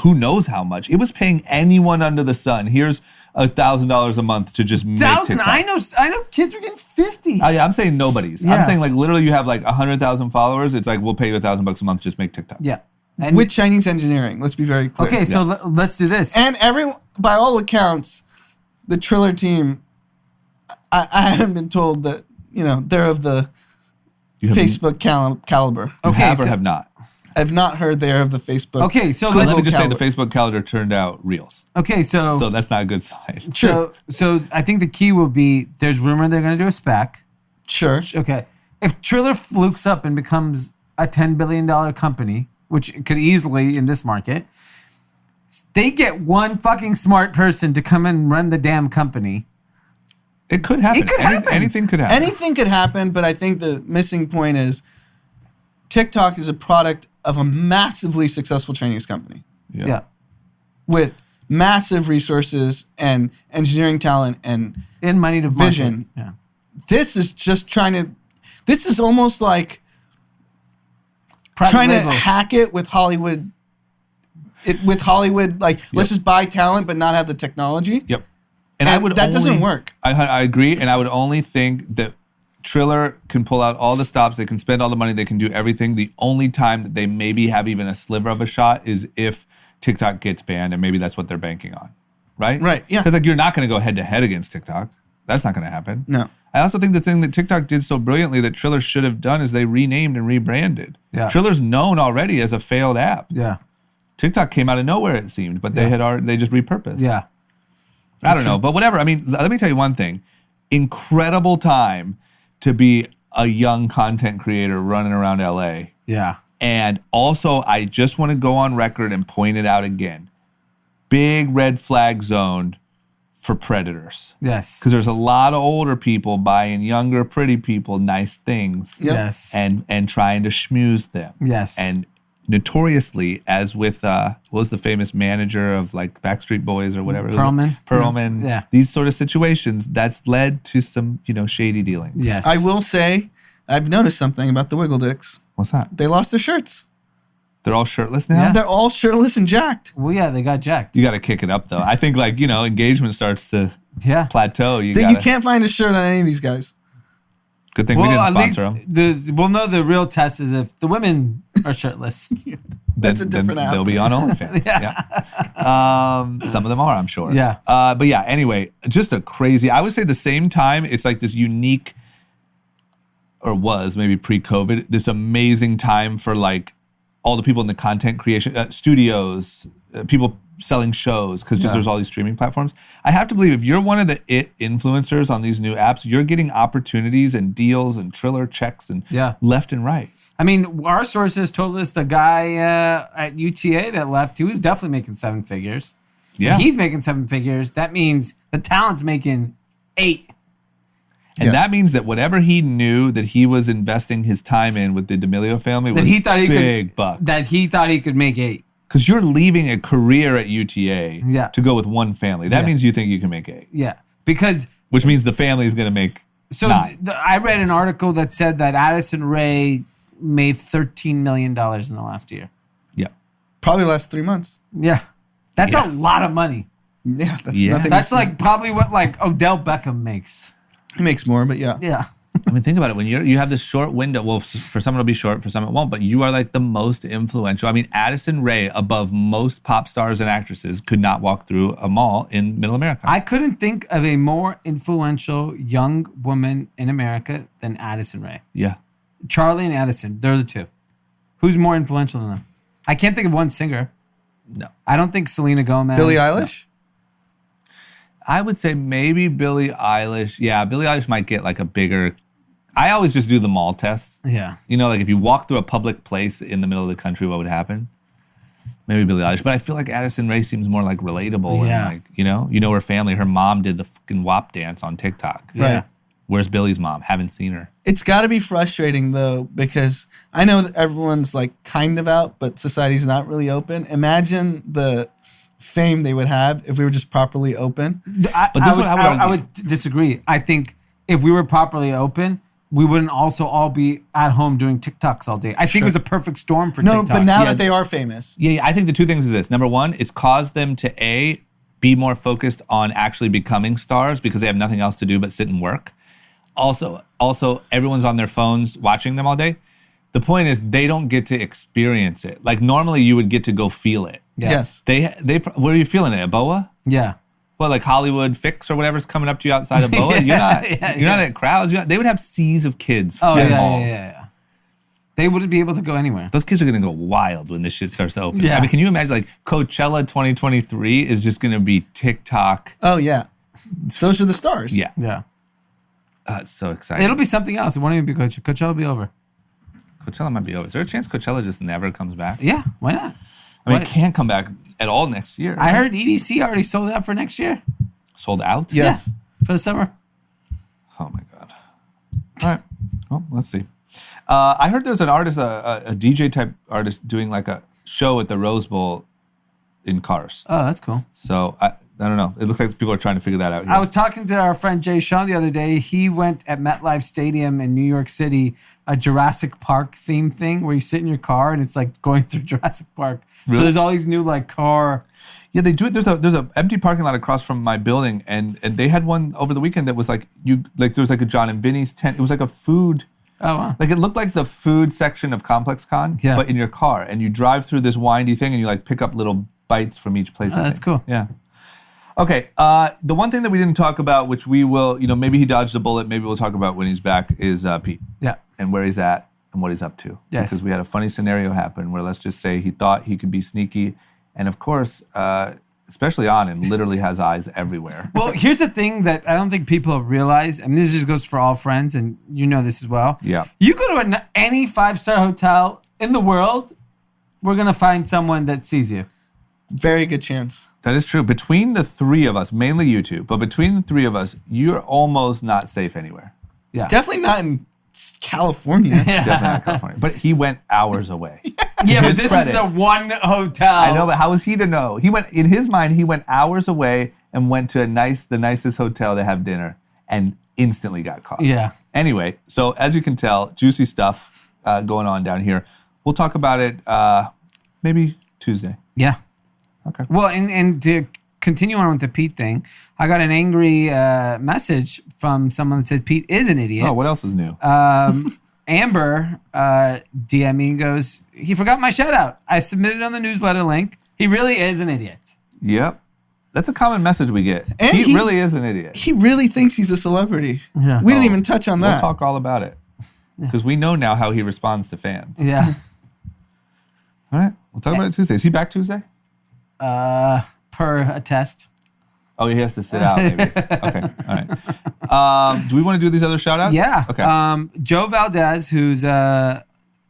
who knows how much. It was paying anyone under the sun. Here's $1,000 a month to just make TikTok. I know kids are getting 50. Oh, yeah, I'm saying nobody's. Yeah. I'm saying like literally you have like 100,000 followers. It's like, we'll pay you $1,000 a month, just make TikTok. Yeah. And with Chinese engineering, let's be very clear. Okay, so let's do this. And by all accounts, the Triller team, I haven't been told that, they're of the Facebook caliber. Okay, have or have not? I've not heard they're of the Facebook. Okay, so let me just say the Facebook calendar turned out reels. Okay, so that's not a good sign. Sure. So I think the key will be there's rumor they're going to do a SPAC. Sure. Okay. If Triller flukes up and becomes a $10 billion company, which could easily in this market, they get one fucking smart person to come and run the damn company. It could happen. Anything could happen. Anything could happen, but I think the missing point is TikTok is a product of a massively successful Chinese company. Yeah. With massive resources and engineering talent and money to vision. Yeah. This is just this is almost like trying to hack it with Hollywood. Let's just buy talent but not have the technology. Yep. And that doesn't work. I agree, and I would only think that Triller can pull out all the stops. They can spend all the money. They can do everything. The only time that they maybe have even a sliver of a shot is if TikTok gets banned, and maybe that's what they're banking on, right? Right. Yeah. Because you're not going to go head to head against TikTok. That's not going to happen. No. I also think the thing that TikTok did so brilliantly that Triller should have done is they renamed and rebranded. Yeah. Triller's known already as a failed app. Yeah. TikTok came out of nowhere, it seemed, but they just repurposed. Yeah. I don't know, but whatever. I mean, let me tell you one thing. Incredible time to be a young content creator running around LA. Yeah. And also, I just want to go on record and point it out again. Big red flag zone for predators. Yes. Because there's a lot of older people buying younger, pretty people nice things. Yep. Yes. And trying to schmooze them. Yes. And notoriously, as with what was the famous manager of like Backstreet Boys or whatever, Perlman. Yeah. These sort of situations that's led to some shady dealing. Yes. I will say, I've noticed something about the Wiggle Dicks. What's that? They lost their shirts. They're all shirtless now. Yeah. They're all shirtless and jacked. Well, yeah, they got jacked. You got to kick it up though. I think engagement starts to plateau. You can't find a shirt on any of these guys. Good thing we didn't sponsor them. We'll know the real test is if the women are shirtless. That's a different app. They'll be on OnlyFans. Some of them are, I'm sure. Yeah. But yeah, anyway, just a crazy, I would say the same time, it's like this unique, or was maybe pre-COVID, this amazing time for like all the people in the content creation, studios, people selling shows, because just there's all these streaming platforms. I have to believe if you're one of the influencers on these new apps, you're getting opportunities and deals and Triller checks and left and right. I mean, our sources told us the guy at UTA that left, he was definitely making 7 figures. Yeah. If he's making 7 figures. That means the talent's making 8. And that means that whatever he knew that he was investing his time in with the D'Amelio family was big bucks. That he thought he could make 8. Because you're leaving a career at UTA to go with one family. That means you think you can make 8. Yeah. Which means the family is going to make 9. I read an article that said that Addison Rae made $13 million in the last year. Yeah. Probably the last 3 months. Yeah. That's a lot of money. Yeah. That's nothing. That's like probably what like Odell Beckham makes. He makes more, but yeah. Yeah. I mean, think about it. When you have this short window, well, for some it'll be short, for some it won't, but you are like the most influential. I mean, Addison Rae, above most pop stars and actresses, could not walk through a mall in middle America. I couldn't think of a more influential young woman in America than Addison Rae. Yeah. Charlie and Addison. They're the two. Who's more influential than them? I can't think of one singer. No. I don't think Selena Gomez. Billie Eilish? I would say maybe Billie Eilish. Yeah, Billie Eilish might get like a bigger. I always just do the mall tests. Yeah. You know, like if you walk through a public place in the middle of the country, what would happen? Maybe Billie Eilish. But I feel like Addison Rae seems more like relatable. Yeah. And like, you know her family. Her mom did the fucking WAP dance on TikTok. Yeah. Where's Billie's mom? Haven't seen her. It's got to be frustrating, though, because I know that everyone's like kind of out, but society's not really open. Imagine the fame they would have if we were just properly open. But this is what I would disagree. I think if we were properly open, we wouldn't also all be at home doing TikToks all day. I think it was a perfect storm for TikTok. No, but now that they are famous. Yeah, I think the two things is this. Number one, it's caused them to be more focused on actually becoming stars because they have nothing else to do but sit and work. Also, everyone's on their phones watching them all day. The point is they don't get to experience it. Like normally you would get to go feel it. Yeah. Yes. They what are you feeling it? A BOA? Yeah. What, like Hollywood Fix or whatever's coming up to you outside of BOA? You're not at crowds. They would have seas of kids. Oh, at yeah, malls. yeah. They wouldn't be able to go anywhere. Those kids are going to go wild when this shit starts to open. Yeah. I mean, can you imagine like Coachella 2023 is just going to be TikTok. Oh, yeah. Those are the stars. Yeah. Yeah. It's so exciting. It'll be something else. It won't even be Coachella. Coachella will be over. Coachella might be over. Is there a chance Coachella just never comes back? Yeah, why not? I mean, it can't come back at all next year. I heard EDC already sold out for next year. Sold out? Yes. Yeah, for the summer. Oh, my God. All right. Well, let's see. I heard there's an artist, a DJ type artist doing like a show at the Rose Bowl in cars. Oh, that's cool. So I don't know. It looks like people are trying to figure that out here. I was talking to our friend Jay Sean the other day. He went at MetLife Stadium in New York City, a Jurassic Park theme thing where you sit in your car and it's like going through Jurassic Park. Really? So there's all these new like car. Yeah, they do it. There's a empty parking lot across from my building, and they had one over the weekend that was like there was like a John and Vinny's tent. It was like a food. Oh wow. Like it looked like the food section of Complex Con, Yeah. but in your car, and you drive through this windy thing, and you like pick up little bites from each place. Oh, I that's think. cool. Yeah. Okay. The one thing that we didn't talk about, which we will, maybe he dodged a bullet. Maybe we'll talk about when he's back. Is Pete? Yeah. And where he's at and what he's up to. Yes. Because we had a funny scenario happen where let's just say he thought he could be sneaky, and of course, especially Anand, literally has eyes everywhere. Well, here's the thing that I don't think people realize, and this just goes for all friends, and you know this as well. Yeah. You go to any 5-star hotel in the world, we're going to find someone that sees you. Very good chance. That is true. Between the three of us, mainly you two, but between the three of us, you're almost not safe anywhere. Yeah. Definitely not in California. Definitely not California. But he went hours away. Yeah, but his this credit. is the one hotel. I know, but how was he to know? He went, in his mind, he went hours away and went to the nicest hotel to have dinner and instantly got caught. Yeah. Anyway, so as you can tell, juicy stuff going on down here. We'll talk about it maybe Tuesday. Yeah. Okay. Well, and to continue on with the Pete thing, I got an angry message from someone that said Pete is an idiot. Oh, what else is new? Amber DM me and goes, he forgot my shout out. I submitted on the newsletter link. He really is an idiot. Yep. That's a common message we get. And Pete he really is an idiot. He really thinks he's a celebrity. Yeah. We didn't even touch on We'll that. talk all about it. Because we know now how he responds to fans. Yeah. All right. We'll talk about it Tuesday. Is he back Tuesday? Per a test. Oh, he has to sit out, maybe. Okay. All right. Do we want to do these other shout outs? Yeah. Okay. Joe Valdez, who's a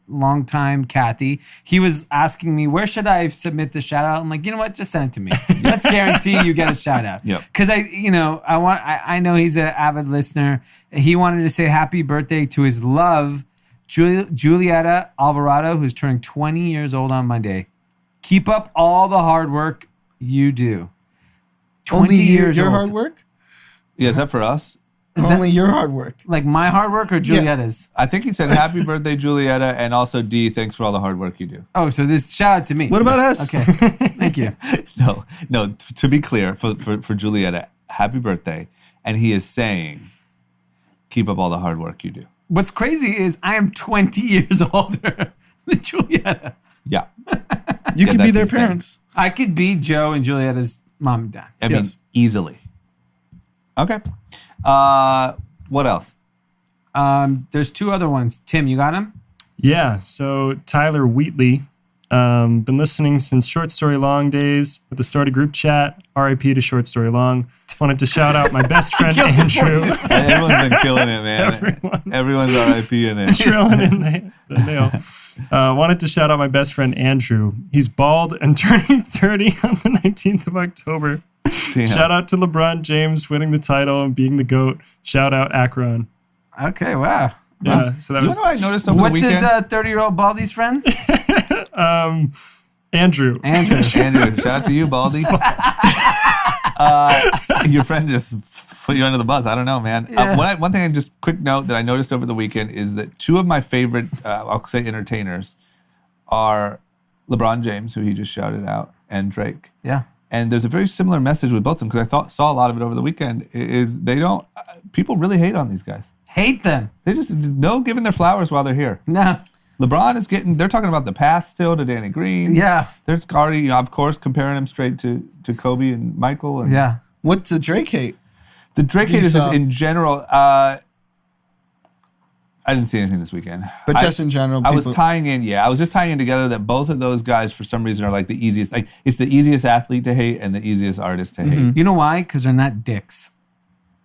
longtime Kathy, he was asking me, where should I submit the shout out? I'm like, you know what? Just send it to me. Let's guarantee you get a shout out. Yep. Because I know he's an avid listener. He wanted to say happy birthday to his love, Julieta Alvarado, who's turning 20 years old on Monday. Keep up all the hard work you do. 20 Only years your old. hard work? Yeah, is that for us? Is that Only your hard work. like my hard work or Julieta's? I think he said happy birthday, Julieta, and also D, thanks for all the hard work you do. Oh, so this shout out to me. What about us? Okay. Thank you. No, to be clear, for Julieta, happy birthday. And he is saying, keep up all the hard work you do. What's crazy is I am 20 years older than Julieta. Yeah. You Yeah, could be that's their insane. parents. I could be Joe and Julieta's mom and dad. I mean, Yes. easily. Okay. What else? There's two other ones. Tim, you got them? Yeah. So Tyler Wheatley, been listening since Short Story Long days with the started group chat. RIP to Short Story Long. Wanted to shout out my best friend Andrew. Everyone's been killing it, man. Everyone's RIP in it. Drilling in the nail. Wanted to shout out my best friend Andrew. He's bald and turning 30 on the 19th of October. Damn. Shout out to LeBron James winning the title and being the GOAT. Shout out Akron. Okay, wow. Yeah, so that You was know what I noticed over What's the his weekend? 30-year-old Baldy's friend? Andrew. Andrew. Andrew, shout out to you, Baldy. Your friend just put you under the bus. I don't know, man. Yeah. One thing, just quick note that I noticed over the weekend is that two of my favorite, I'll say entertainers, are LeBron James, who he just shouted out, and Drake. Yeah. And there's a very similar message with both of them because I saw a lot of it over the weekend. Is they don't people really hate on these guys? Hate them. They just no giving their flowers while they're here. No. LeBron is they're talking about the past still to Danny Green. Yeah. There's already, of course, comparing him straight to Kobe and Michael. And Yeah. What's the Drake hate? The Drake You hate is just saw- in general. I didn't see anything this weekend. But just in general, I was people- tying in, I was just tying in together that both of those guys, for some reason, are like the easiest. Like, it's the easiest athlete to hate and the easiest artist to hate. You know why? Because they're not dicks.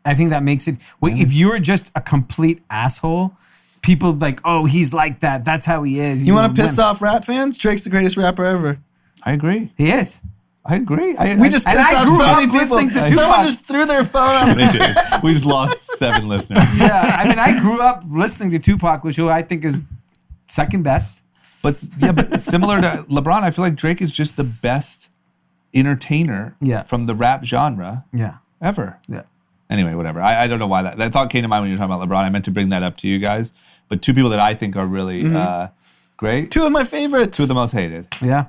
I think that makes it. Wait, if you're just a complete asshole, people like, oh, he's like that. That's how he is. You want to piss off rap fans? Drake's the greatest rapper ever. I agree. He is. I agree. We just and pissed I off grew so up many people. listening to Someone Tupac. just threw their phone out. We just lost 7 listeners. Yeah. I mean, I grew up listening to Tupac, which I think is second best. But similar to LeBron, I feel like Drake is just the best entertainer from the rap genre ever. Yeah. Anyway, whatever. I don't know why that thought came to mind when you were talking about LeBron. I meant to bring that up to you guys. But two people that I think are really great. Two of my favorites. Two of the most hated. Yeah.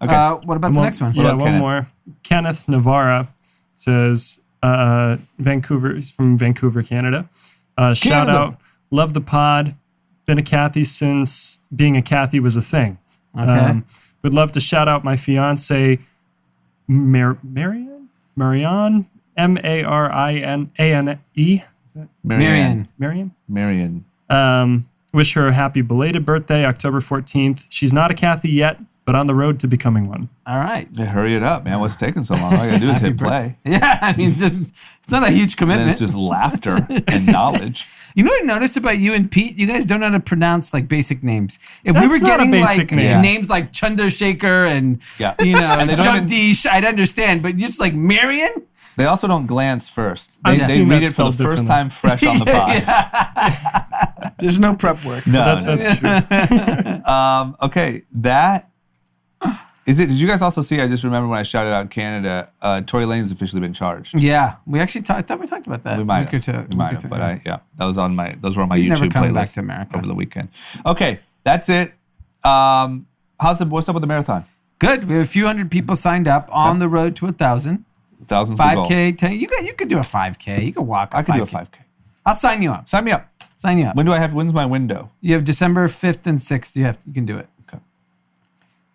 Okay. What about the next one? Yeah, about one Kenneth? more. Kenneth Navarra says, Vancouver, he's from Vancouver, Canada. Shout out, love the pod. Been a Kathy since being a Kathy was a thing. Okay. Would love to shout out my fiance, Marianne, M-A-R-I-N-A-N-E. Is that Marion. Wish her a happy belated birthday, October 14th. She's not a Kathy yet, but on the road to becoming one. All right. Yeah, hurry it up, man. What's taking so long? All I gotta do is hit play. Yeah, I mean, it's not a huge And then commitment. it's just laughter and knowledge. You know what I noticed about you and Pete? You guys don't know how to pronounce like basic names. If we That's were not a getting basic like name. names like Chandrasekhar and Yeah. and they don't even- Jagdish, I'd understand. But just like Marion, They also don't glance first. I've They seen read that it for the spelled first differently. time fresh on the pod. There's no prep work. No, That's true. okay, that is it. Did you guys also see? I just remember when I shouted out Canada. Tory Lane's officially been charged. yeah, we actually I thought we talked about that. We might Week or have. two- We might week or have. two But ago. those were on my He's never YouTube coming playlist back to America. over the weekend. Okay, that's it. What's up with the marathon? Good. We have a few hundred people signed up on the road to 1,000. Thousands of goal. 5K, 10. You could do a 5K. You could walk. I could do a 5K. I'll sign you up. Sign me up. Sign you up. When's my window? You have December 5th and 6th. You can do it. Okay.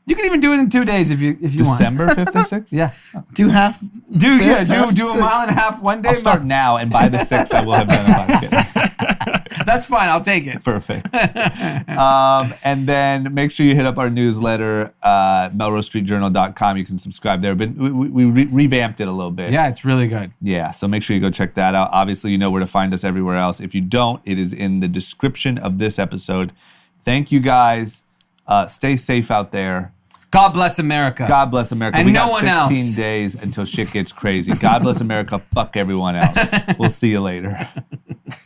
You can even do it in 2 days if you want. December 5th and 6th? Yeah. Do half. Do Fifth, half a mile and a half one day. I'll start now, and by the 6th, I will have done a 5K. That's fine. I'll take it. Perfect. And then make sure you hit up our newsletter, melrosestreetjournal.com. You can subscribe there. But we revamped it a little bit. Yeah, it's really good. Yeah, so make sure you go check that out. Obviously, you know where to find us everywhere else. If you don't, it is in the description of this episode. Thank you, guys. Stay safe out there. God bless America. God bless America. And We no got one 16 else. days until shit gets crazy. God bless America. Fuck everyone else. We'll see you later.